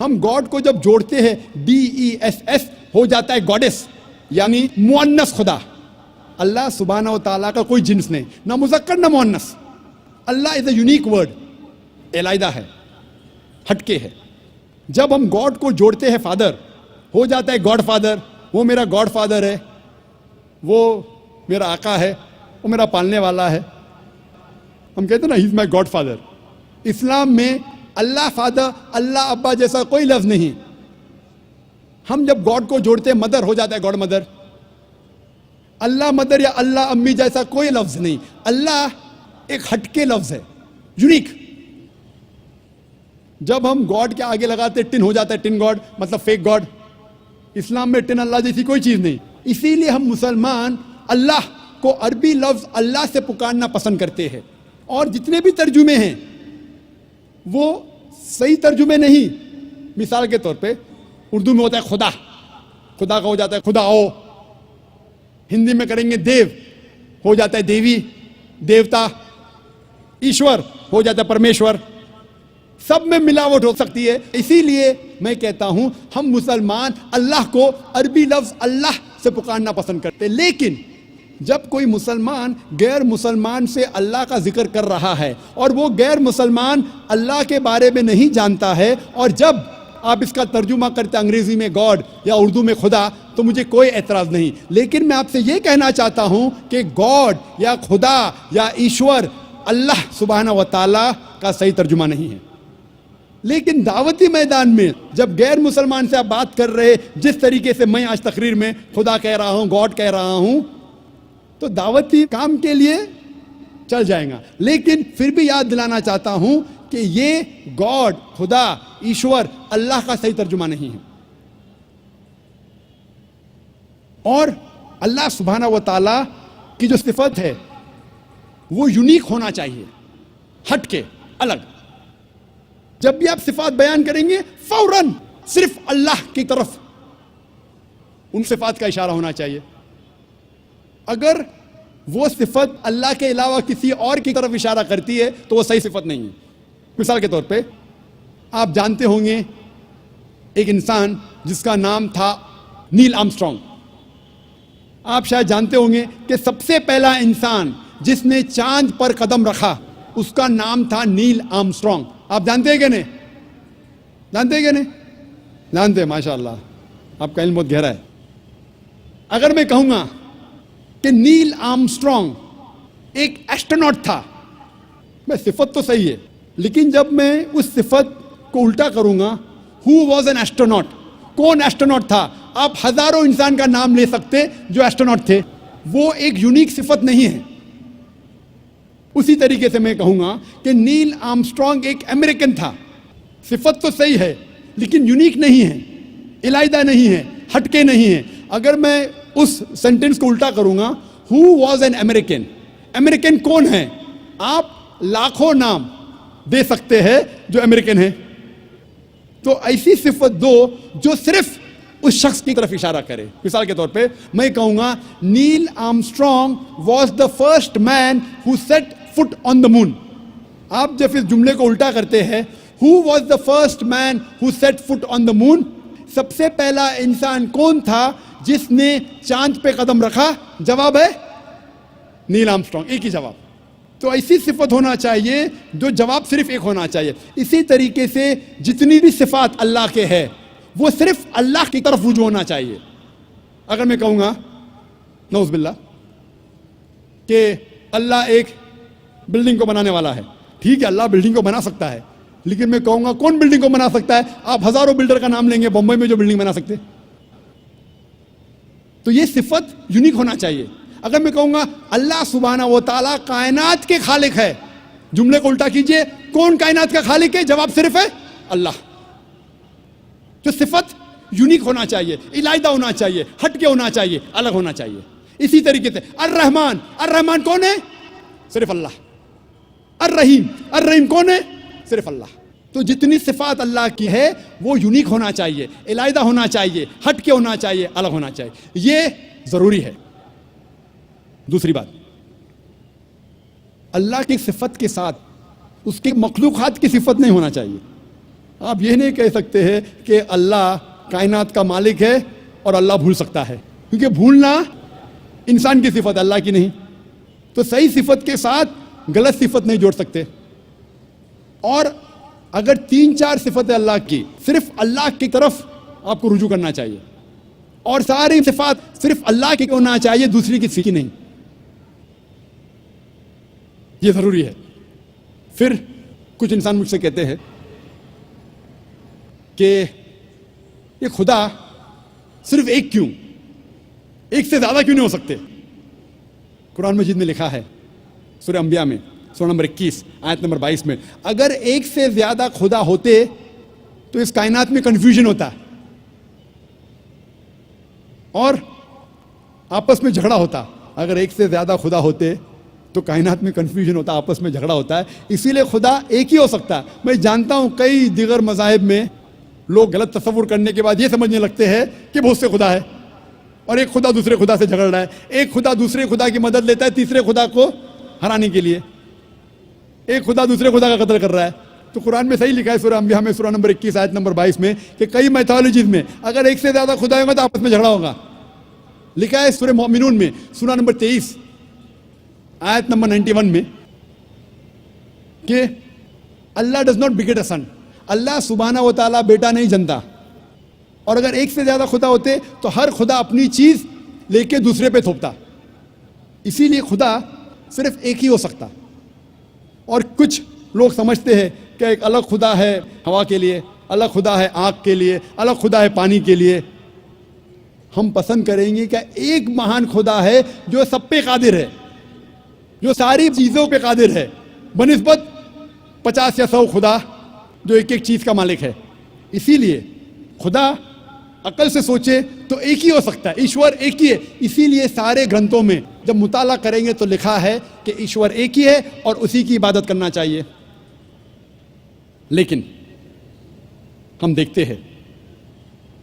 ہم گاڈ کو جب جوڑتے ہیں DESS ہو جاتا ہے گاڈس، یعنی مؤنث خدا. اللہ سبحانہ و تعالیٰ کا کوئی جنس نہیں، نہ مذکر نہ مؤنث. اللہ از اے یونیک ورڈ، علیحدہ ہے، ہٹ کے ہے. جب ہم گاڈ کو جوڑتے ہیں فادر ہو جاتا ہے گاڈ فادر. وہ میرا گاڈ فادر ہے، وہ میرا آقا ہے، وہ میرا پالنے والا ہے. ہم کہتے ہیں نا ہی از مائی گاڈ فادر. اسلام میں اللہ فادر، اللہ ابا جیسا کوئی لفظ نہیں. ہم جب گاڈ کو جوڑتے ہیں مدر ہو جاتا ہے گاڈ مدر. اللہ مدر یا اللہ امی جیسا کوئی لفظ نہیں. اللہ ایک ہٹ کے لفظ ہے، یونیک. جب ہم گاڈ کے آگے لگاتے ٹن ہو جاتا ہے ٹن گاڈ، مطلب فیک گاڈ. اسلام میں ٹن اللہ جیسی کوئی چیز نہیں. اسی لیے ہم مسلمان اللہ کو عربی لفظ اللہ سے پکارنا پسند کرتے ہیں. اور جتنے بھی ترجمے ہیں وہ صحیح ترجمے نہیں. مثال کے طور پہ اردو میں ہوتا ہے خدا، خدا کا ہو جاتا ہے خدا او. ہندی میں کریں گے دیو، ہو جاتا ہے دیوی، دیوتا. ایشور ہو جاتا ہے پرمیشور. سب میں ملاوٹ ہو سکتی ہے. اسی لیے میں کہتا ہوں ہم مسلمان اللہ کو عربی لفظ اللہ سے پکارنا پسند کرتے. لیکن جب کوئی مسلمان غیر مسلمان سے اللہ کا ذکر کر رہا ہے اور وہ غیر مسلمان اللہ کے بارے میں نہیں جانتا ہے، اور جب آپ اس کا ترجمہ کرتے انگریزی میں گاڈ یا اردو میں خدا، تو مجھے کوئی اعتراض نہیں. لیکن میں آپ سے یہ کہنا چاہتا ہوں کہ گاڈ یا خدا یا ایشور اللہ سبحانہ و تعالیٰ کا صحیح ترجمہ نہیں ہے. لیکن دعوتی میدان میں جب غیر مسلمان سے آپ بات کر رہے، جس طریقے سے میں آج تقریر میں خدا کہہ رہا ہوں، گاڈ کہہ رہا ہوں، تو دعوتی کام کے لیے چل جائیں گا. لیکن پھر بھی یاد دلانا چاہتا ہوں کہ یہ گاڈ، خدا، ایشور اللہ کا صحیح ترجمہ نہیں ہے. اور اللہ سبحانہ و تعالیٰ کی جو صفت ہے وہ یونیک ہونا چاہیے، ہٹ کے، الگ. جب بھی آپ صفات بیان کریں گے فوراً صرف اللہ کی طرف ان صفات کا اشارہ ہونا چاہیے. اگر وہ صفت اللہ کے علاوہ کسی اور کی طرف اشارہ کرتی ہے تو وہ صحیح صفت نہیں ہے. مثال کے طور پہ آپ جانتے ہوں گے ایک انسان جس کا نام تھا نیل آرمسٹرانگ. آپ شاید جانتے ہوں گے کہ سب سے پہلا انسان جس نے چاند پر قدم رکھا اس کا نام تھا نیل آرمسٹرانگ. آپ جانتے ہیں کہ نہیں؟ جانتے ہیں کہ نہیں؟ جانتے ہیں، ماشاء اللہ آپ کا علم بہت گہرا ہے. اگر میں کہوں گا کہ نیل آرمسٹرانگ ایک ایسٹروناٹ تھا، میں صفت تو صحیح ہے، لیکن جب میں اس صفت کو الٹا کروں گا، ہو واز این ایسٹروناٹ، کون ایسٹروناٹ تھا، آپ ہزاروں انسان کا نام لے سکتے جو ایسٹروناٹ تھے. وہ ایک یونیک صفت نہیں ہے. اسی طریقے سے میں کہوں گا کہ نیل آرمسٹرانگ ایک امریکن تھا. صفت تو صحیح ہے لیکن یونیک نہیں ہے، علیحدہ نہیں ہے، ہٹ کے نہیں ہے. اگر میں اس سینٹینس کو الٹا کروں گا, who was an American, American کون ہے؟ آپ لاکھوں نام دے سکتے ہیں جو امریکن ہیں, تو ایسی صفت دو جو صرف اس شخص کی طرف اشارہ کرے. مثال کے طور پہ میں کہوں گا Neil Armstrong was the first man who set foot on the moon. آپ جب اس جملے کو الٹا کرتے ہیں, who was the first man who set foot on the moon, سب سے پہلا انسان کون تھا جس نے چاند پہ قدم رکھا؟ جواب ہے نیل آرمسٹرانگ. ایک ہی جواب. تو ایسی صفت ہونا چاہیے جو جواب صرف ایک ہونا چاہیے. اسی طریقے سے جتنی بھی صفات اللہ کے ہے وہ صرف اللہ کی طرف رجوع ہونا چاہیے. اگر میں کہوں گا نعوذ باللہ کہ اللہ ایک بلڈنگ کو بنانے والا ہے, ٹھیک ہے اللہ بلڈنگ کو بنا سکتا ہے, لیکن میں کہوں گا کون بلڈنگ کو بنا سکتا ہے؟ آپ ہزاروں بلڈر کا نام لیں گے بمبئی میں جو بلڈنگ بنا سکتے. تو یہ صفت یونیک ہونا چاہیے. اگر میں کہوں گا اللہ سبحانہ و تعالیٰ کائنات کے خالق ہے, جملے کو الٹا کیجئے, کون کائنات کا خالق ہے؟ جواب صرف ہے اللہ. تو صفت یونیک ہونا چاہیے, علیحدہ ہونا چاہیے, ہٹ کے ہونا چاہیے, الگ ہونا چاہیے. اسی طریقے سے الرحمن, الرحمن کون ہے؟ صرف اللہ. الرحیم, الرحیم کون ہے؟ صرف اللہ. تو جتنی صفات اللہ کی ہے وہ یونیک ہونا چاہیے, علیحدہ ہونا چاہیے, ہٹ کے ہونا چاہیے, الگ ہونا چاہیے. یہ ضروری ہے. دوسری بات, اللہ کی صفت کے ساتھ اس کی مخلوقات کی صفت نہیں ہونا چاہیے. آپ یہ نہیں کہہ سکتے ہیں کہ اللہ کائنات کا مالک ہے اور اللہ بھول سکتا ہے, کیونکہ بھولنا انسان کی صفت, اللہ کی نہیں. تو صحیح صفت کے ساتھ غلط صفت نہیں جوڑ سکتے. اور اگر 3-4 صفتیں اللہ کی, صرف اللہ کی طرف آپ کو رجوع کرنا چاہیے, اور ساری صفات صرف اللہ کی ہونا چاہیے, دوسری کسی کی نہیں. یہ ضروری ہے. پھر کچھ انسان مجھ سے کہتے ہیں کہ یہ خدا صرف ایک کیوں, ایک سے زیادہ کیوں نہیں ہو سکتے؟ قرآن مجید میں لکھا ہے سورہ انبیاء میں سورہ نمبر 21 آیت نمبر 22 میں, اگر ایک سے زیادہ خدا ہوتے تو اس کائنات میں کنفیوژن ہوتا اور آپس میں جھگڑا ہوتا. اگر ایک سے زیادہ خدا ہوتے تو کائنات میں کنفیوژن ہوتا, آپس میں جھگڑا ہوتا ہے. اسی لیے خدا ایک ہی ہو سکتا ہے. میں جانتا ہوں کئی دیگر مذاہب میں لوگ غلط تصور کرنے کے بعد یہ سمجھنے لگتے ہیں کہ بہت سے خدا ہے, اور ایک خدا دوسرے خدا سے جھگڑ رہا ہے, ایک خدا دوسرے خدا کی مدد لیتا ہے تیسرے خدا کو ہرانے کے لیے, ایک خدا دوسرے خدا کا قتل کر رہا ہے. تو قرآن میں صحیح لکھا ہے سورہ انبیاء میں سورہ نمبر 21 آیت نمبر 22 میں کہ کئی میتھولوجیز میں اگر ایک سے زیادہ خدا ہوگا تو آپس میں جھگڑا ہوگا. لکھا ہے سورہ مومنون میں سورہ نمبر 23 آیت نمبر 91 میں کہ اللہ ڈز ناٹ بیگٹ اے سن, اللہ سبحانہ و تعالیٰ بیٹا نہیں جنتا. اور اگر ایک سے زیادہ خدا ہوتے تو ہر خدا اپنی چیز لے کے دوسرے پہ تھوپتا. اسی لیے خدا صرف ایک ہی ہو سکتا. اور کچھ لوگ سمجھتے ہیں کہ ایک الگ خدا ہے ہوا کے لیے, الگ خدا ہے آگ کے لیے, الگ خدا ہے پانی کے لیے. ہم پسند کریں گے کہ ایک مہان خدا ہے جو سب پہ قادر ہے, جو ساری چیزوں پہ قادر ہے, بنسبت 50 یا 100 خدا جو ایک ایک چیز کا مالک ہے. اسی لیے خدا عقل سے سوچے تو ایک ہی ہو سکتا ہے, ایشور ایک ہی ہے. اسی لیے سارے گرنتھوں میں جب مطالعہ کریں گے تو لکھا ہے کہ ایشور ایک ہی ہے اور اسی کی عبادت کرنا چاہیے. لیکن ہم دیکھتے ہیں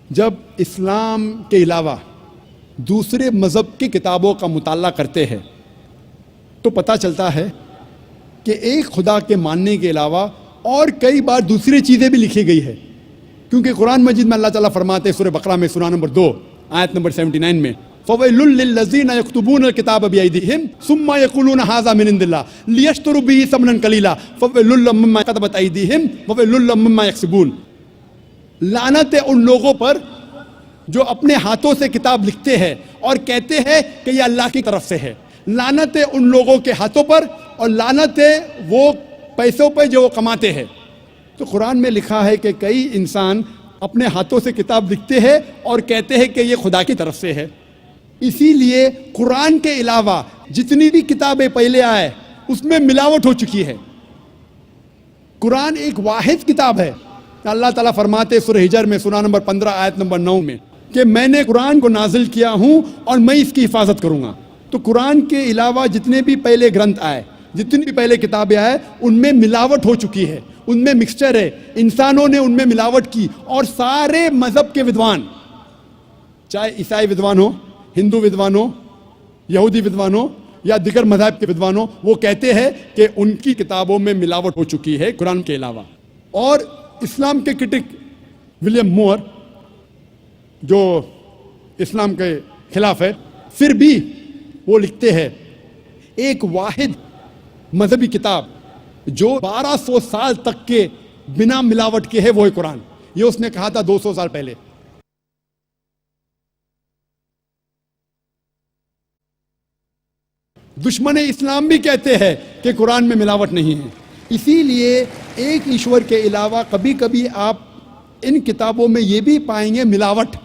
جب اسلام کے علاوہ دوسرے مذہب کی کتابوں کا مطالعہ کرتے ہیں تو پتہ چلتا ہے کہ ایک خدا کے ماننے کے علاوہ اور کئی بار دوسری چیزیں بھی لکھی گئی ہے. کیونکہ قرآن مجید میں اللہ تعالیٰ فرماتے ہیں سورہ بقرہ میں سورہ نمبر 2 آیت نمبر 79 میں فَوَيْلٌ لِّلَّذِينَ يَكْتُبُونَ الْكِتَابَ بِأَيْدِيهِمْ ثُمَّ يَقُولُونَ هَٰذَا مِنْ عِندِ اللَّهِ لِيَشْتَرُوا بِهِ ثَمَنًا قَلِيلًا فَوَيْلٌ لَّهُم مِّمَّا كَتَبَتْ أَيْدِيهِمْ وَوَيْلٌ لَّهُم مِّمَّا يَكْسِبُونَ. لعنت ہے ان لوگوں پر جو اپنے ہاتھوں سے کتاب لکھتے ہیں اور کہتے ہیں کہ یہ اللہ کی طرف سے ہے. لعنت ہے ان لوگوں کے ہاتھوں پر اور لعنت ہے وہ پیسوں پہ جو وہ کماتے ہیں. تو قرآن میں لکھا ہے کہ کئی انسان اپنے ہاتھوں سے کتاب لکھتے ہیں اور کہتے ہیں کہ یہ خدا کی طرف سے ہے. اسی لیے قرآن کے علاوہ جتنی بھی کتابیں پہلے آئے اس میں ملاوٹ ہو چکی ہے. قرآن ایک واحد کتاب ہے. اللہ تعالیٰ فرماتے سورہ ہجر میں سورہ نمبر 15 آیت نمبر 9 میں کہ میں نے قرآن کو نازل کیا ہوں اور میں اس کی حفاظت کروں گا. تو قرآن کے علاوہ جتنے بھی پہلے گرنتھ آئے, جتنی بھی پہلے کتابیں آئے, ان میں ملاوٹ ہو چکی ہے, ان میں مکسچر ہے, انسانوں نے ان میں ملاوٹ کی. اور سارے مذہب کے ودوان, چاہے عیسائی ودوان ہو, ہندو ودوان ہو, یہودی ودوان ہو یا دیگر مذاہب کے ودوان ہو, وہ کہتے ہیں کہ ان کی کتابوں میں ملاوٹ ہو چکی ہے قرآن کے علاوہ. اور اسلام کے کرٹک ولیم مور, جو اسلام کے خلاف ہے, پھر بھی وہ لکھتے ہیں ایک واحد مذہبی کتاب جو 1200 سال تک کے بنا ملاوٹ کے ہے وہ ہے قرآن. یہ اس نے کہا تھا 200 سال پہلے. دشمن اسلام بھی کہتے ہیں کہ قرآن میں ملاوٹ نہیں ہے. اسی لیے ایک ایشور کے علاوہ کبھی کبھی آپ ان کتابوں میں یہ بھی پائیں گے ملاوٹ,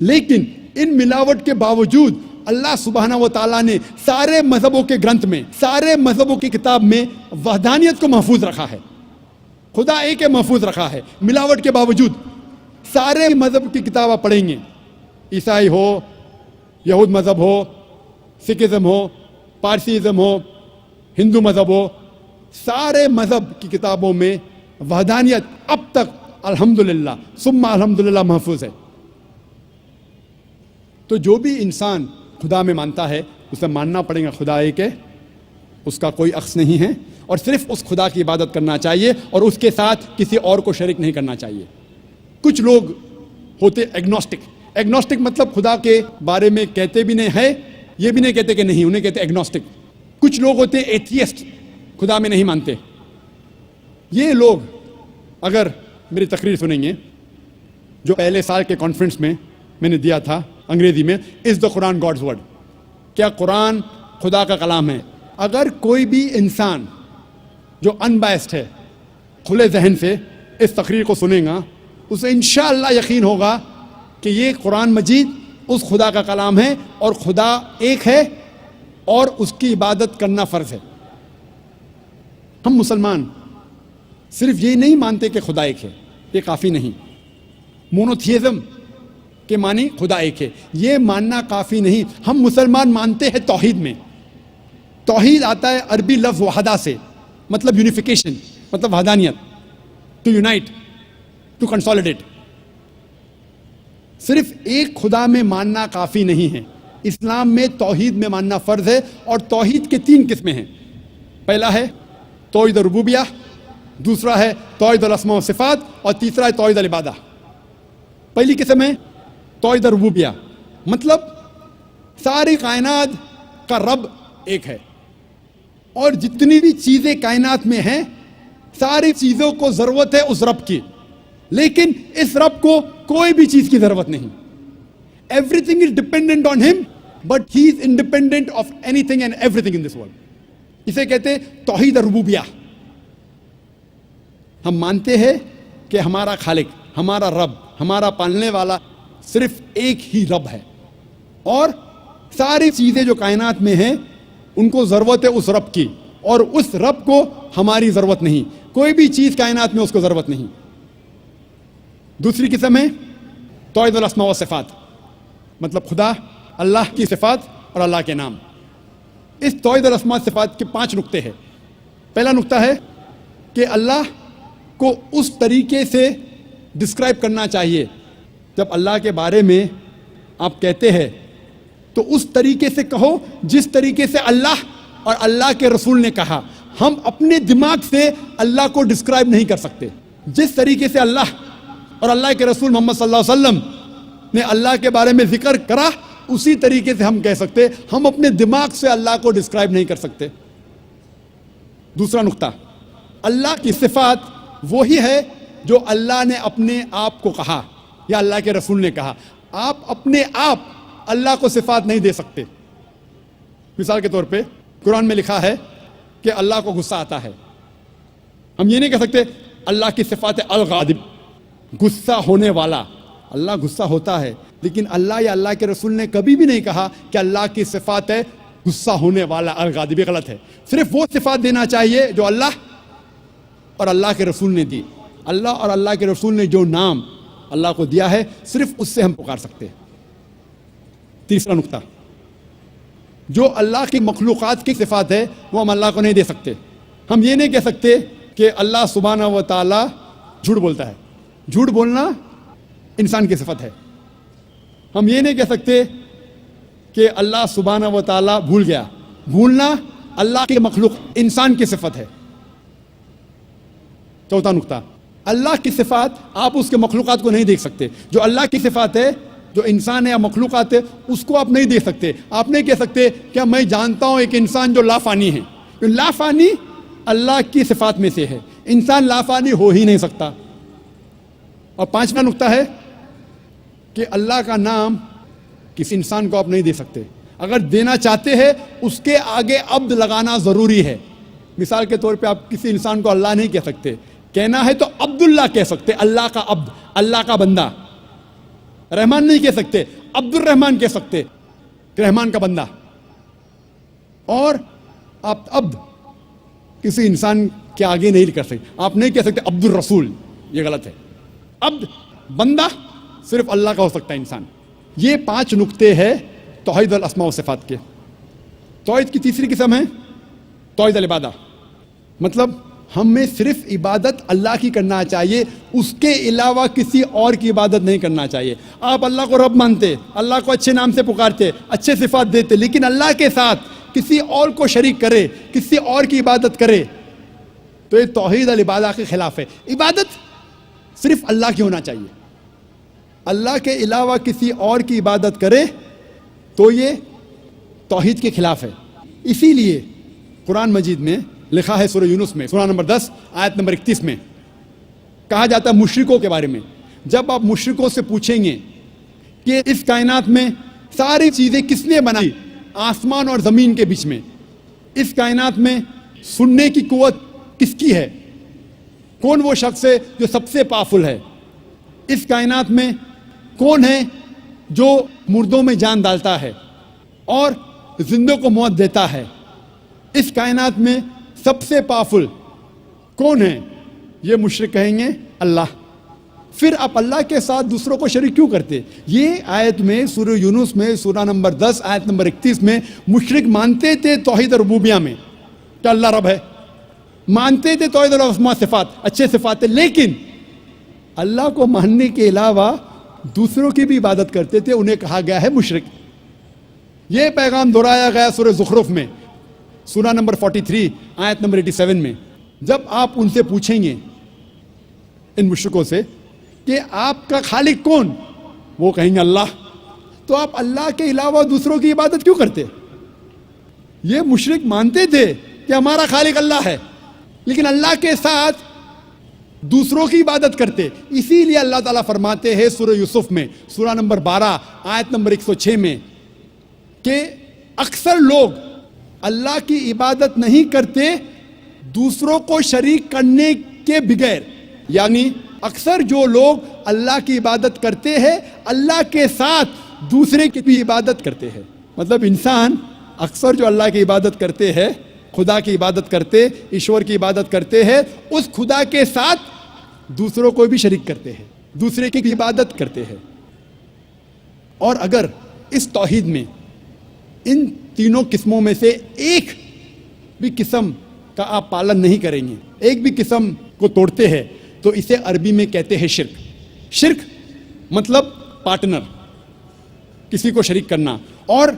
لیکن ان ملاوٹ کے باوجود اللہ سبحانہ و تعالیٰ نے سارے مذہبوں کے گرنتھ میں, سارے مذہبوں کی کتاب میں وحدانیت کو محفوظ رکھا ہے. خدا ایک ہے, محفوظ رکھا ہے ملاوٹ کے باوجود. سارے مذہب کی کتاب آپ پڑھیں گے, عیسائی ہو, یہود مذہب ہو, سکھزم ہو, پارسیزم ہو, ہندو مذہب ہو, سارے مذہب کی کتابوں میں وحدانیت اب تک الحمدللہ ثم الحمدللہ محفوظ ہے. تو جو بھی انسان خدا میں مانتا ہے اسے ماننا پڑے گا خدا ایک ہے, اس کا کوئی عکس نہیں ہے, اور صرف اس خدا کی عبادت کرنا چاہیے اور اس کے ساتھ کسی اور کو شریک نہیں کرنا چاہیے. کچھ لوگ ہوتے ایگنوسٹک. ایگنوسٹک مطلب خدا کے بارے میں کہتے بھی نہیں ہے, یہ بھی نہیں کہتے کہ نہیں, انہیں کہتے ایگنوسٹک. کچھ لوگ ہوتے ایتھیسٹ, خدا میں نہیں مانتے. یہ لوگ اگر میری تقریر سنیں گے جو پہلے سال کے کانفرنس میں میں نے دیا تھا انگریزی میں, از دا قرآن گاڈز ورڈ, کیا قرآن خدا کا کلام ہے؟ اگر کوئی بھی انسان جو ان بائسڈ ہے, کھلے ذہن سے اس تقریر کو سنیں گا, اسے انشاءاللہ یقین ہوگا کہ یہ قرآن مجید اس خدا کا کلام ہے اور خدا ایک ہے اور اس کی عبادت کرنا فرض ہے. ہم مسلمان صرف یہ نہیں مانتے کہ خدا ایک ہے, یہ کافی نہیں. مونوتھیزم کے معنی خدا ایک ہے, یہ ماننا کافی نہیں. ہم مسلمان مانتے ہیں توحید میں. توحید آتا ہے عربی لفظ وحدہ سے, مطلب یونیفیکیشن, مطلب وحدانیت, ٹو یونائٹ, ٹو کنسولیڈیٹ. صرف ایک خدا میں ماننا کافی نہیں ہے. اسلام میں توحید میں ماننا فرض ہے, اور توحید کے 3 قسمیں ہیں. پہلا ہے توحید ربوبیہ, دوسرا ہے توحید الاسماء و صفات, اور تیسرا ہے توحید العبادہ. پہلی قسم ہے توحید ربوبیہ, مطلب ساری کائنات کا رب ایک ہے, اور جتنی بھی چیزیں کائنات میں ہیں ساری چیزوں کو ضرورت ہے اس رب کی, لیکن اس رب کو کوئی بھی چیز کی ضرورت نہیں. Everything is dependent on him, but he is independent of anything and everything in this world. اسے کہتے توحید ربوبیہ. ہم مانتے ہیں کہ ہمارا خالق, ہمارا رب, ہمارا پالنے والا صرف ایک ہی رب ہے, اور ساری چیزیں جو کائنات میں ہیں ان کو ضرورت ہے اس رب کی, اور اس رب کو ہماری ضرورت نہیں. کوئی بھی چیز کائنات میں اس کو ضرورت نہیں. دوسری قسم ہے توحید الاسماء و صفات, مطلب خدا, اللہ کی صفات اور اللہ کے نام. اس توحید الاسماء صفات کے 5 نقطے ہیں. پہلا نقطہ ہے کہ اللہ کو اس طریقے سے ڈسکرائب کرنا چاہیے, جب اللہ کے بارے میں آپ کہتے ہیں تو اس طریقے سے کہو جس طریقے سے اللہ اور اللہ کے رسول نے کہا. ہم اپنے دماغ سے اللہ کو ڈسکرائب نہیں کر سکتے. جس طریقے سے اللہ اور اللہ کے رسول محمد صلی اللہ علیہ وسلم نے اللہ کے بارے میں ذکر کرا, اسی طریقے سے ہم کہہ سکتے. ہم اپنے دماغ سے اللہ کو ڈسکرائب نہیں کر سکتے. دوسرا نقطہ, اللہ کی صفات وہی ہے جو اللہ نے اپنے آپ کو کہا یا اللہ کے رسول نے کہا. آپ اپنے آپ اللہ کو صفات نہیں دے سکتے. مثال کے طور پہ قرآن میں لکھا ہے کہ اللہ کو غصہ آتا ہے. ہم یہ نہیں کہہ سکتے اللہ کی صفات الغاضب, غصہ ہونے والا. اللہ غصہ ہوتا ہے, لیکن اللہ یا اللہ کے رسول نے کبھی بھی نہیں کہا کہ اللہ کی صفات ہے غصہ ہونے والا, الغاضب. غلط ہے. صرف وہ صفات دینا چاہیے جو اللہ اور اللہ کے رسول نے دی. اللہ اور اللہ کے رسول نے جو نام اللہ کو دیا ہے, صرف اس سے ہم پکار سکتے ہیں. تیسرا نقطہ, جو اللہ کی مخلوقات کی صفات ہے وہ ہم اللہ کو نہیں دے سکتے. ہم یہ نہیں کہہ سکتے کہ اللہ سبحانہ و تعالیٰ جھوٹ بولتا ہے. جھوٹ بولنا انسان کی صفت ہے. ہم یہ نہیں کہہ سکتے کہ اللہ سبحانہ و تعالیٰ بھول گیا. بھولنا اللہ کی مخلوق انسان کی صفت ہے. چوتھا نقطہ, اللہ کی صفات آپ اس کے مخلوقات کو نہیں دیکھ سکتے. جو اللہ کی صفات ہے, جو انسان ہے یا مخلوقات ہے, اس کو آپ نہیں دیکھ سکتے. آپ نہیں کہہ سکتے کہ میں جانتا ہوں ایک انسان جو لافانی ہے. لافانی اللہ کی صفات میں سے ہے. انسان لافانی ہو ہی نہیں سکتا. اور پانچواں نقطہ ہے کہ اللہ کا نام کسی انسان کو آپ نہیں دے سکتے. اگر دینا چاہتے ہیں اس کے آگے عبد لگانا ضروری ہے. مثال کے طور پہ آپ کسی انسان کو اللہ نہیں کہہ سکتے. کہنا ہے تو عبداللہ کہہ سکتے, اللہ کا عبد, اللہ کا بندہ. رحمان نہیں کہہ سکتے, عبد الرحمان کہہ سکتے, رحمان کا بندہ. اور آپ عبد کسی انسان کے آگے نہیں کر سکتے. آپ نہیں کہہ سکتے عبد الرسول, یہ غلط ہے. عبد, بندہ صرف اللہ کا ہو سکتا ہے انسان. یہ 5 نقطے ہیں توحید الاسماء و صفات کے. توحید کی تیسری قسم ہے توحید العبادہ. مطلب ہمیں صرف عبادت اللہ کی کرنا چاہیے, اس کے علاوہ کسی اور کی عبادت نہیں کرنا چاہیے. آپ اللہ کو رب مانتے, اللہ کو اچھے نام سے پکارتے, اچھے صفات دیتے, لیکن اللہ کے ساتھ کسی اور کو شریک کرے, کسی اور کی عبادت کرے, تو یہ توحید العبادہ کے خلاف ہے. عبادت صرف اللہ کی ہونا چاہیے. اللہ کے علاوہ کسی اور کی عبادت کرے تو یہ توحید کے خلاف ہے. اسی لیے قرآن مجید میں لکھا ہے سورہ یونس میں سورہ نمبر 10 آیت نمبر 31 میں کہا جاتا ہے مشرکوں کے بارے میں. جب آپ مشرکوں سے پوچھیں گے کہ اس کائنات میں ساری چیزیں کس نے بنائی, آسمان اور زمین کے بیچ میں, اس کائنات میں سننے کی قوت کس کی ہے, کون وہ شخص ہے جو سب سے پاورفل ہے, اس کائنات میں کون ہے جو مردوں میں جان ڈالتا ہے اور زندوں کو موت دیتا ہے, اس کائنات میں سب سے پاورفل کون ہے, یہ مشرک کہیں گے اللہ. پھر آپ اللہ کے ساتھ دوسروں کو شریک کیوں کرتے؟ یہ آیت میں سورہ یونس میں سورہ نمبر 10 آیت نمبر 31 میں مشرک مانتے تھے توحید ربوبیہ میں کہ اللہ رب ہے, مانتے تھے توحید الاسماء صفات, اچھے صفات ہے, لیکن اللہ کو ماننے کے علاوہ دوسروں کی بھی عبادت کرتے تھے. انہیں کہا گیا ہے مشرک. یہ پیغام دہرایا گیا سورہ زخرف میں سورہ نمبر 43 آیت نمبر 87 میں. جب آپ ان سے پوچھیں گے, ان مشرکوں سے, کہ آپ کا خالق کون, وہ کہیں گے اللہ, تو آپ اللہ کے علاوہ دوسروں کی عبادت کیوں کرتے؟ یہ مشرک مانتے تھے کہ ہمارا خالق اللہ ہے, لیکن اللہ کے ساتھ دوسروں کی عبادت کرتے. اسی لیے اللہ تعالیٰ فرماتے ہیں سورہ یوسف میں سورہ نمبر 12 آیت نمبر 106 میں کہ اکثر لوگ اللہ کی عبادت نہیں کرتے دوسروں کو شریک کرنے کے بغیر. یعنی اکثر جو لوگ اللہ کی عبادت کرتے ہیں اللہ کے ساتھ دوسرے کی بھی عبادت کرتے ہیں. مطلب انسان اکثر جو اللہ کی عبادت کرتے ہیں, خدا کی عبادت کرتے, ایشور کی عبادت کرتے ہیں, اس خدا کے ساتھ دوسروں کو بھی شریک کرتے ہیں, دوسرے کی بھی عبادت کرتے ہیں. اور اگر اس توحید میں ان تینوں قسموں میں سے ایک بھی قسم کا آپ پالن نہیں کریں گے, ایک بھی قسم کو توڑتے ہیں, تو اسے عربی میں کہتے ہیں شرک. شرک مطلب پارٹنر, کسی کو شریک کرنا. اور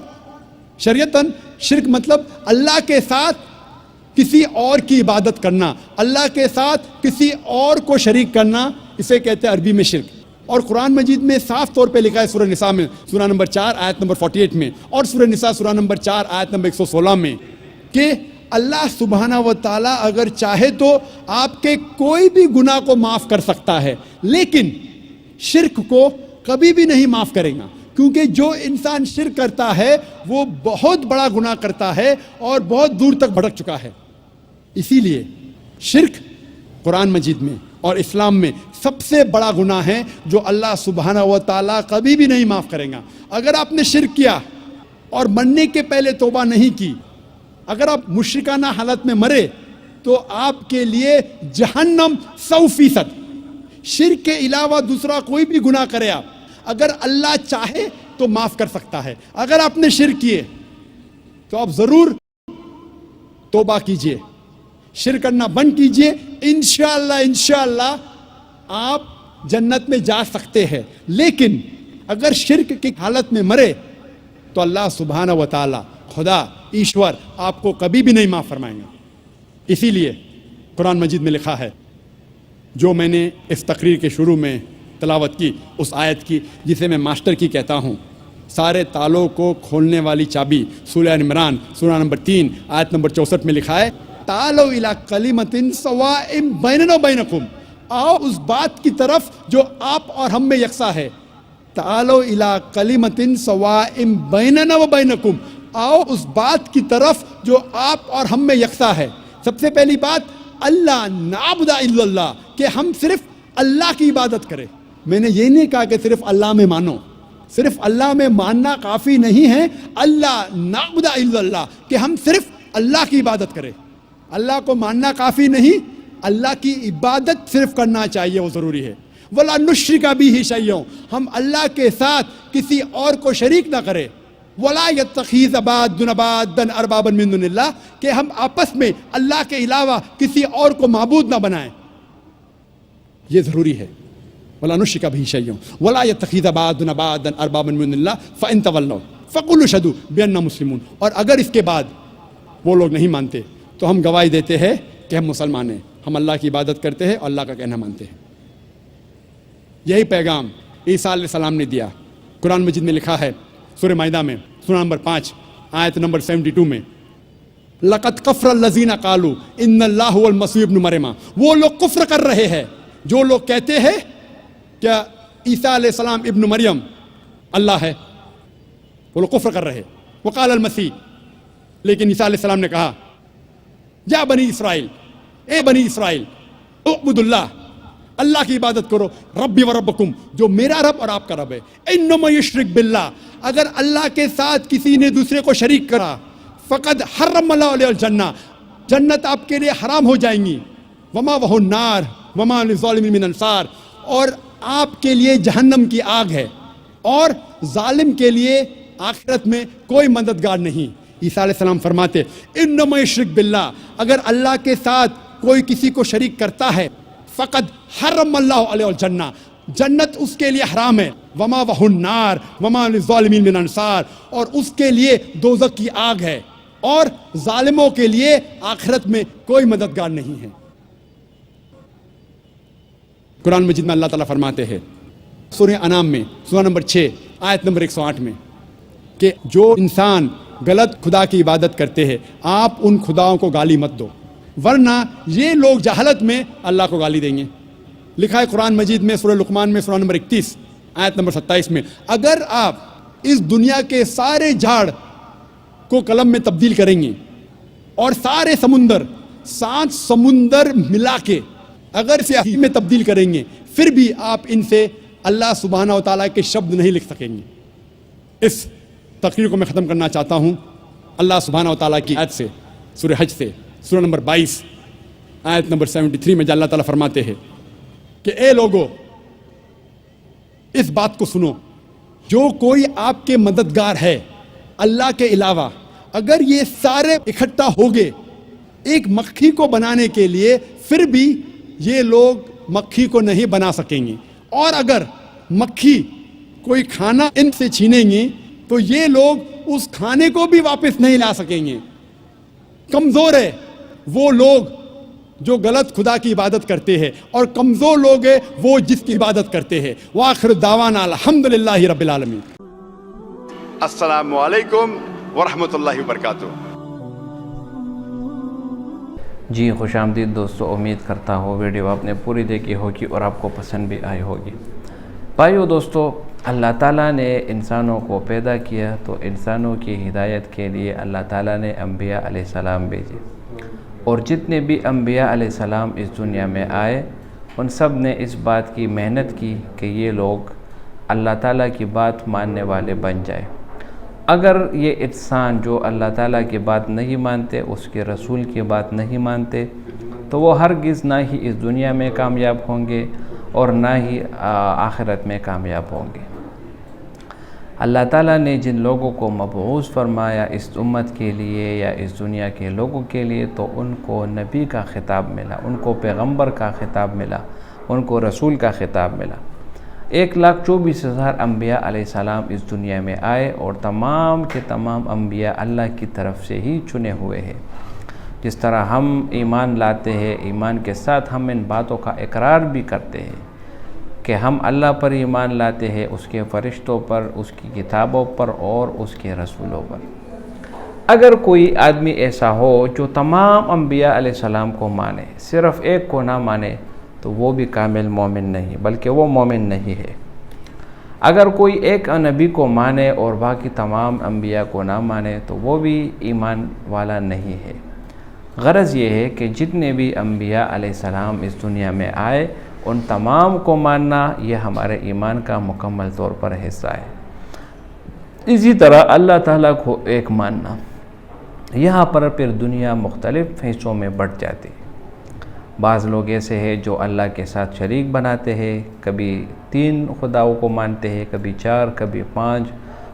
شریعتاً شرک مطلب اللہ کے ساتھ کسی اور کی عبادت کرنا, اللہ کے ساتھ کسی اور کو شریک کرنا, اسے کہتے ہیں عربی میں شرک. اور قرآن مجید میں صاف طور پہ لکھا ہے سورہ نساء میں سورہ نمبر 4 آیت نمبر 48 میں, اور سورہ نساء سورہ نمبر 4 آیت نمبر 116 میں کہ اللہ سبحانہ و تعالیٰ اگر چاہے تو آپ کے کوئی بھی گناہ کو معاف کر سکتا ہے, لیکن شرک کو کبھی بھی نہیں معاف کرے گا, کیونکہ جو انسان شرک کرتا ہے وہ بہت بڑا گناہ کرتا ہے اور بہت دور تک بھٹک چکا ہے. اسی لیے شرک قرآن مجید میں اور اسلام میں سب سے بڑا گناہ ہے جو اللہ سبحانہ و تعالیٰ کبھی بھی نہیں معاف کرے گا. اگر آپ نے شرک کیا اور مرنے کے پہلے توبہ نہیں کی, اگر آپ مشرکانہ حالت میں مرے, تو آپ کے لیے جہنم 100%. شرک کے علاوہ دوسرا کوئی بھی گناہ کرے آپ، اگر اللہ چاہے تو معاف کر سکتا ہے. اگر آپ نے شرک کیے تو آپ ضرور توبہ کیجئے، شرک کرنا بند کیجئے. انشاءاللہ آپ جنت میں جا سکتے ہیں. لیکن اگر شرک کی حالت میں مرے تو اللہ سبحانہ و تعالی، خدا ایشور آپ کو کبھی بھی نہیں معاف فرمائیں گے. اسی لیے قرآن مجید میں لکھا ہے، جو میں نے اس تقریر کے شروع میں تلاوت کی اس آیت کی، جسے میں ماسٹر کی کہتا ہوں، سارے تالوں کو کھولنے والی چابی، سورہ عمران سورہ نمبر 3 آیت نمبر 64 میں لکھا ہے، تعالوا الی کلمۃ سواء بیننا و بینکم، آؤ اس بات کی طرف جو آپ اور ہم میں یکساں ہے. تعالوا الی کلمۃ سواء بیننا و بینکم، آؤ اس بات کی طرف جو آپ اور ہم میں یکساں ہے. سب سے پہلی بات، اللہ نعبد الا اللہ، کہ ہم صرف اللہ کی عبادت کریں. میں نے یہ نہیں کہا کہ صرف اللہ میں مانو، صرف اللہ میں ماننا کافی نہیں ہے. اللہ نعبد الا اللہ، کہ ہم صرف اللہ کی عبادت کریں. اللہ کو ماننا کافی نہیں، اللہ کی عبادت صرف کرنا چاہیے، وہ ضروری ہے. ولا نشرک بہ شیئا، ہم اللہ کے ساتھ کسی اور کو شریک نہ کریں. ولا یتخذ بعضنا بعضا اربابا من دون اللہ، کہ ہم آپس میں اللہ کے علاوہ کسی اور کو معبود نہ بنائیں. یہ ضروری ہے. ولا نشرک بہ شیئا ولا یتخذ بعضنا بعضا اربابا من دون اللہ فان تولوا فقولوا اشہدوا بأننا مسلمون. اور اگر اس کے بعد وہ لوگ نہیں مانتے تو ہم گواہی دیتے ہیں کہ ہم مسلمان ہیں، ہم اللہ کی عبادت کرتے ہیں اور اللہ کا کہنا مانتے ہیں. یہی پیغام عیسیٰ علیہ السلام نے دیا. قرآن مجید میں لکھا ہے سورہ مائدہ میں سورہ نمبر 5 آیت نمبر 72 میں، لقد کفر الذین قالوا ان اللہ هو المسیح ابن مریم، وہ لوگ کفر کر رہے ہیں جو لوگ کہتے ہیں کیا عیسیٰ علیہ السلام ابن مریم اللہ ہے. وہ لوگ کفر کر رہے. وقال المسیح، لیکن عیسیٰ علیہ السلام نے کہا، یا بنی اسرائیل، اے بنی اسرائیل، اعبدوا اللہ، اللہ کی عبادت کرو، ربی و ربکم، جو میرا رب اور آپ کا رب ہے. انما یشرک باللہ، اگر اللہ کے ساتھ کسی نے دوسرے کو شریک کرا، فقد حرم اللہ علیہ الجنہ، جنت آپ کے لیے حرام ہو جائیں گی. وما وہو النار وما للظالمین من انصار، اور آپ کے لیے جہنم کی آگ ہے اور ظالم کے لیے آخرت میں کوئی مددگار نہیں. عیسیٰ علیہ السلام فرماتے، انما یشرک باللہ، اگر اللہ کے ساتھ کوئی کسی کو شریک کرتا ہے، فقد حرم اللہ علیہ الجنہ، جنت اس کے لیے حرام ہے. وما وہو النار وما للظالمین من انصار، اور اس کے لیے دوزخ کی آگ ہے اور ظالموں کے لیے آخرت میں کوئی مددگار نہیں ہے. قرآن مجید میں اللہ تعالیٰ فرماتے ہیں سورہ انعام میں سورہ نمبر 6 آیت نمبر 108 میں کہ جو انسان غلط خدا کی عبادت کرتے ہیں، آپ ان خداؤں کو گالی مت دو، ورنہ یہ لوگ جہالت میں اللہ کو گالی دیں گے. لکھا ہے قرآن مجید میں سورہ لقمان میں سورہ نمبر 31 آیت نمبر 27 میں، اگر آپ اس دنیا کے سارے جھاڑ کو قلم میں تبدیل کریں گے اور سارے سمندر 7 سمندر ملا کے اگر سیاہی میں تبدیل کریں گے، پھر بھی آپ ان سے اللہ سبحانہ و تعالیٰ کے شبد نہیں لکھ سکیں گے. اس تقریر کو میں ختم کرنا چاہتا ہوں اللہ سبحانہ و تعالیٰ کی آیت سے، سورہ حج سے، سورہ نمبر 22 آیت نمبر 73 میں، جہاں اللہ تعالیٰ فرماتے ہیں کہ اے لوگو، اس بات کو سنو، جو کوئی آپ کے مددگار ہے اللہ کے علاوہ، اگر یہ سارے اکٹھا ہو گئے ایک مکھی کو بنانے کے لیے، پھر بھی یہ لوگ مکھی کو نہیں بنا سکیں گے. اور اگر مکھی کوئی کھانا ان سے چھینیں گے تو یہ لوگ اس کھانے کو بھی واپس نہیں لا سکیں گے. کمزور ہے وہ لوگ جو غلط خدا کی عبادت کرتے ہیں، اور کمزور لوگ ہیں وہ جس کی عبادت کرتے ہیں. وآخر دعوانا الحمدللہ رب العالمین. السلام علیکم ورحمۃ اللہ وبرکاتہ. جی خوش آمدید دوستو، امید کرتا ہوں ویڈیو آپ نے پوری دیکھی ہوگی اور آپ کو پسند بھی آئی ہوگی. بھائیو دوستو، اللہ تعالیٰ نے انسانوں کو پیدا کیا تو انسانوں کی ہدایت کے لیے اللہ تعالیٰ نے انبیاء علیہ السلام بھیجے، اور جتنے بھی انبیاء علیہ السلام اس دنیا میں آئے ان سب نے اس بات کی محنت کی کہ یہ لوگ اللہ تعالیٰ کی بات ماننے والے بن جائے. اگر یہ انسان جو اللہ تعالیٰ کی بات نہیں مانتے، اس کے رسول کی بات نہیں مانتے، تو وہ ہرگز نہ ہی اس دنیا میں کامیاب ہوں گے اور نہ ہی آخرت میں کامیاب ہوں گے۔ اللہ تعالیٰ نے جن لوگوں کو مبعوث فرمایا اس امت کے لیے یا اس دنیا کے لوگوں کے لیے، تو ان کو نبی کا خطاب ملا، ان کو پیغمبر کا خطاب ملا، ان کو رسول کا خطاب ملا۔ 1,24,000 انبیاء علیہ السلام اس دنیا میں آئے، اور تمام کے تمام انبیاء اللہ کی طرف سے ہی چنے ہوئے ہیں۔ جس طرح ہم ایمان لاتے ہیں، ایمان کے ساتھ ہم ان باتوں کا اقرار بھی کرتے ہیں کہ ہم اللہ پر ایمان لاتے ہیں، اس کے فرشتوں پر، اس کی کتابوں پر اور اس کے رسولوں پر۔ اگر کوئی آدمی ایسا ہو جو تمام انبیاء علیہ السلام کو مانے، صرف ایک کو نہ مانے، تو وہ بھی کامل مومن نہیں، بلکہ وہ مومن نہیں ہے۔ اگر کوئی ایک نبی کو مانے اور باقی تمام انبیاء کو نہ مانے، تو وہ بھی ایمان والا نہیں ہے۔ غرض یہ ہے کہ جتنے بھی انبیاء علیہ السلام اس دنیا میں آئے، ان تمام کو ماننا یہ ہمارے ایمان کا مکمل طور پر حصہ ہے۔ اسی طرح اللہ تعالیٰ کو ایک ماننا، یہاں پر پھر دنیا مختلف حصوں میں بٹ جاتی ہے۔ بعض لوگ ایسے ہیں جو اللہ کے ساتھ شریک بناتے ہیں، کبھی 3 خداؤں کو مانتے ہیں، کبھی 4، کبھی 5،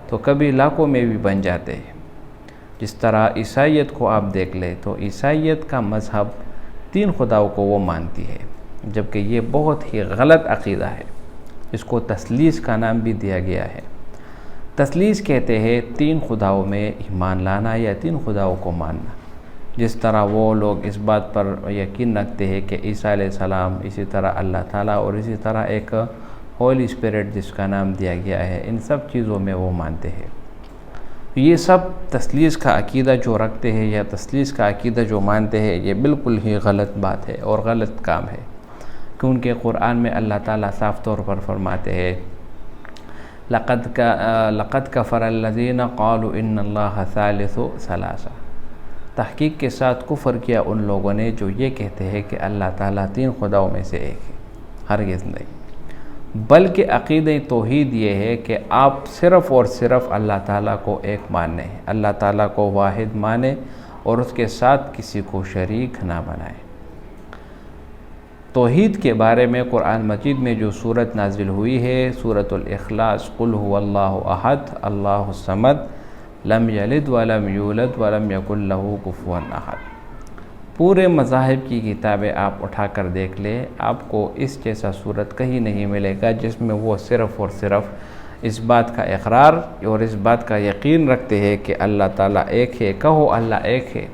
تو کبھی لاکھوں میں بھی بن جاتے ہیں۔ جس طرح عیسائیت کو آپ دیکھ لیں تو عیسائیت کا مذہب 3 خداؤں کو وہ مانتی ہے، جبکہ یہ بہت ہی غلط عقیدہ ہے۔ اس کو تثلیث کا نام بھی دیا گیا ہے۔ تثلیث کہتے ہیں 3 خداؤں میں ایمان لانا یا 3 خداؤں کو ماننا۔ جس طرح وہ لوگ اس بات پر یقین رکھتے ہیں کہ عیسیٰ علیہ السلام، اسی طرح اللہ تعالیٰ، اور اسی طرح ایک ہولی اسپرٹ جس کا نام دیا گیا ہے، ان سب چیزوں میں وہ مانتے ہیں۔ یہ سب تثلیث کا عقیدہ جو رکھتے ہیں یا تثلیث کا عقیدہ جو مانتے ہیں، یہ بالکل ہی غلط بات ہے اور غلط کام ہے، کیونکہ قرآن میں اللہ تعالیٰ صاف طور پر فرماتے ہیں لَقَدْ كَفَرَ الَّذِينَ قَالُوا إِنَّ اللَّهَ ثَالِثُ ثَلَاثَةٍ۔ تحقیق کے ساتھ کفر کیا ان لوگوں نے جو یہ کہتے ہیں کہ اللہ تعالیٰ 3 خداؤں میں سے ایک ہے۔ ہرگز نہیں، بلکہ عقیدہ توحید یہ ہے کہ آپ صرف اور صرف اللہ تعالیٰ کو ایک مانیں، اللہ تعالیٰ کو واحد مانیں اور اس کے ساتھ کسی کو شریک نہ بنائیں۔ توحید کے بارے میں قرآن مجید میں جو سورت نازل ہوئی ہے، سورۃ الاخلاص، قل هو اللہ احد اللہ الصمد لم یلد ولم یولد ولم یکن لہ کفوا احد۔ پورے مذاہب کی کتابیں آپ اٹھا کر دیکھ لیں، آپ کو اس جیسا صورت کہیں نہیں ملے گا جس میں وہ صرف اور صرف اس بات کا اقرار اور اس بات کا یقین رکھتے ہیں کہ اللہ تعالیٰ ایک ہے۔ کہو اللہ ایک ہے،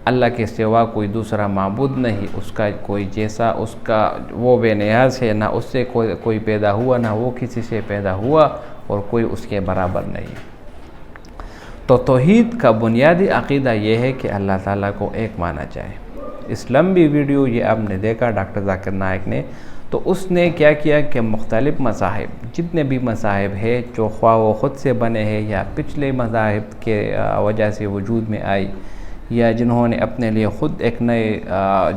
اللہ کے سوا کوئی دوسرا معبود نہیں، اس کا کوئی جیسا، اس کا وہ بے نیاز ہے، نہ اس سے کوئی پیدا ہوا، نہ وہ کسی سے پیدا ہوا، اور کوئی اس کے برابر نہیں۔ تو توحید کا بنیادی عقیدہ یہ ہے کہ اللہ تعالیٰ کو ایک مانا جائے۔ اس لمبی ویڈیو یہ آپ نے دیکھا ڈاکٹر ذاکر نائک نے، تو اس نے کیا کیا کہ مختلف مذاہب، جتنے بھی مذاہب ہیں جو خواہ وہ خود سے بنے ہیں یا پچھلے مذاہب کے وجہ سے وجود میں آئی، یا جنہوں نے اپنے لیے خود ایک نئے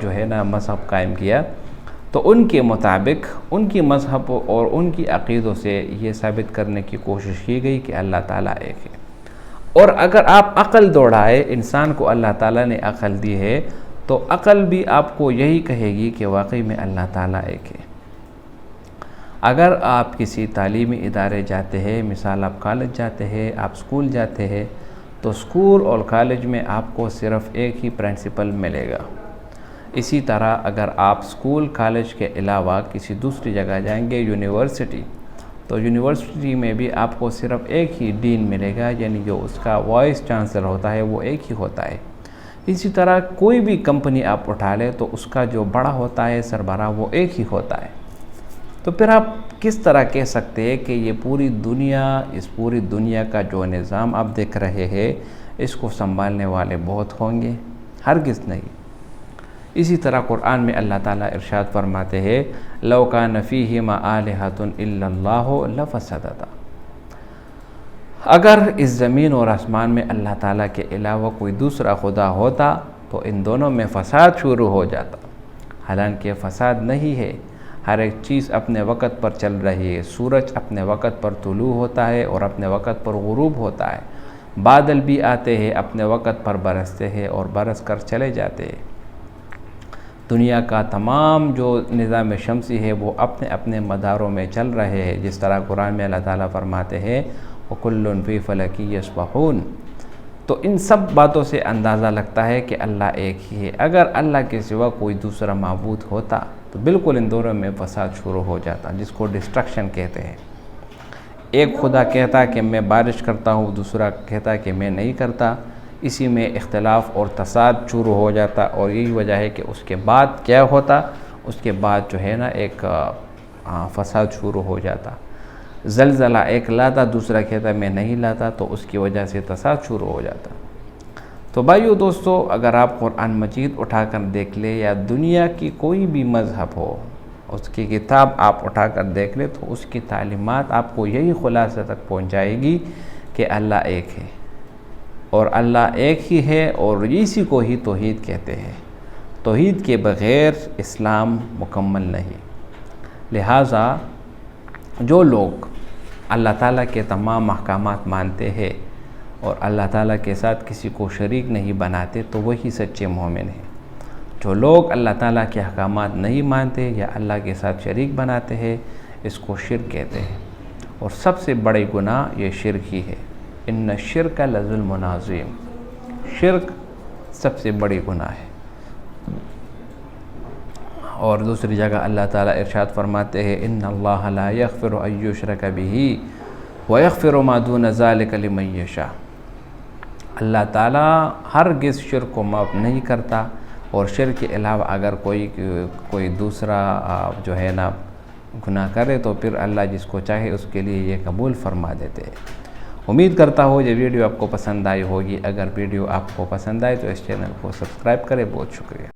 جو ہے نا مذہب قائم کیا، تو ان کے مطابق ان کی مذہب اور ان کی عقیدوں سے یہ ثابت کرنے کی کوشش کی گئی کہ اللہ تعالیٰ ایک ہے۔ اور اگر آپ عقل دوڑائے، انسان کو اللہ تعالیٰ نے عقل دی ہے، تو عقل بھی آپ کو یہی کہے گی کہ واقعی میں اللہ تعالیٰ ایک ہے۔ اگر آپ کسی تعلیمی ادارے جاتے ہیں، مثال آپ کالج جاتے ہیں، آپ سکول جاتے ہیں، تو اسکول اور کالج میں آپ کو صرف ایک ہی پرنسپل ملے گا۔ اسی طرح اگر آپ اسکول کالج کے علاوہ کسی دوسری جگہ جائیں گے، یونیورسٹی، تو یونیورسٹی میں بھی آپ کو صرف ایک ہی ڈین ملے گا، یعنی جو اس کا وائس چانسلر ہوتا ہے وہ ایک ہی ہوتا ہے۔ اسی طرح کوئی بھی کمپنی آپ اٹھا لیں تو اس کا جو بڑا ہوتا ہے، سربراہ، وہ ایک ہی ہوتا ہے۔ تو پھر آپ کس طرح کہہ سکتے ہیں کہ یہ پوری دنیا، اس پوری دنیا کا جو نظام آپ دیکھ رہے ہیں، اس کو سنبھالنے والے بہت ہوں گے؟ ہرگز نہیں۔ اسی طرح قرآن میں اللہ تعالیٰ ارشاد فرماتے ہیں لَوْ كَانَ فِيهِمَا آلِهَةٌ إِلَّا اللَّهُ لَفَسَدَتَا۔ اگر اس زمین اور آسمان میں اللہ تعالیٰ کے علاوہ کوئی دوسرا خدا ہوتا تو ان دونوں میں فساد شروع ہو جاتا۔ حالانکہ فساد نہیں ہے، ہر ایک چیز اپنے وقت پر چل رہی ہے۔ سورج اپنے وقت پر طلوع ہوتا ہے اور اپنے وقت پر غروب ہوتا ہے۔ بادل بھی آتے ہیں، اپنے وقت پر برستے ہیں اور برس کر چلے جاتے ہیں۔ دنیا کا تمام جو نظام شمسی ہے وہ اپنے اپنے مداروں میں چل رہے ہیں، جس طرح قرآن میں اللہ تعالیٰ فرماتے ہیں وَكُلٌّ فِي فَلَكٍ يَسْبَحُونَ۔ تو ان سب باتوں سے اندازہ لگتا ہے کہ اللہ ایک ہی ہے۔ اگر اللہ کے سوا کوئی دوسرا معبود ہوتا تو بالکل ان دونوں میں فساد شروع ہو جاتا، جس کو ڈسٹرکشن کہتے ہیں۔ ایک خدا کہتا کہ میں بارش کرتا ہوں، دوسرا کہتا کہ میں نہیں کرتا، اسی میں اختلاف اور تصاد شروع ہو جاتا، اور یہی وجہ ہے کہ اس کے بعد کیا ہوتا، اس کے بعد جو ہے نا ایک فساد شروع ہو جاتا۔ زلزلہ ایک لاتا، دوسرا کہتا میں نہیں لاتا، تو اس کی وجہ سے تصاد شروع ہو جاتا۔ تو بھائیو دوستو، اگر آپ قرآن مجید اٹھا کر دیکھ لیں یا دنیا کی کوئی بھی مذہب ہو، اس کی کتاب آپ اٹھا کر دیکھ لیں، تو اس کی تعلیمات آپ کو یہی خلاصہ تک پہنچائے گی کہ اللہ ایک ہے، اور اللہ ایک ہی ہے، اور اسی کو ہی توحید کہتے ہیں۔ توحید کے بغیر اسلام مکمل نہیں۔ لہٰذا جو لوگ اللہ تعالیٰ کے تمام احکامات مانتے ہیں اور اللہ تعالیٰ کے ساتھ کسی کو شریک نہیں بناتے، تو وہی سچے مومن ہیں۔ جو لوگ اللہ تعالیٰ کے احکامات نہیں مانتے یا اللہ کے ساتھ شریک بناتے ہیں، اس کو شرک کہتے ہیں، اور سب سے بڑے گناہ یہ شرک ہی ہے۔ ان الشرک لظلم عظیم، شرک سب سے بڑی گناہ ہے۔ اور دوسری جگہ اللہ تعالیٰ ارشاد فرماتے ہیں ان اللہ لا یغفر ان یشرک بہ ویغفر ما دون ذلک لمن یشاء۔ اللہ تعالیٰ ہرگز شرک کو معاف نہیں کرتا، اور شرک کے علاوہ اگر کوئی دوسرا جو ہے نا گناہ کرے تو پھر اللہ جس کو چاہے اس کے لیے یہ قبول فرما دیتے ہیں۔ امید کرتا ہوں یہ ویڈیو آپ کو پسند آئی ہوگی۔ اگر ویڈیو آپ کو پسند آئے تو اس چینل کو سبسکرائب کریں۔ بہت شکریہ۔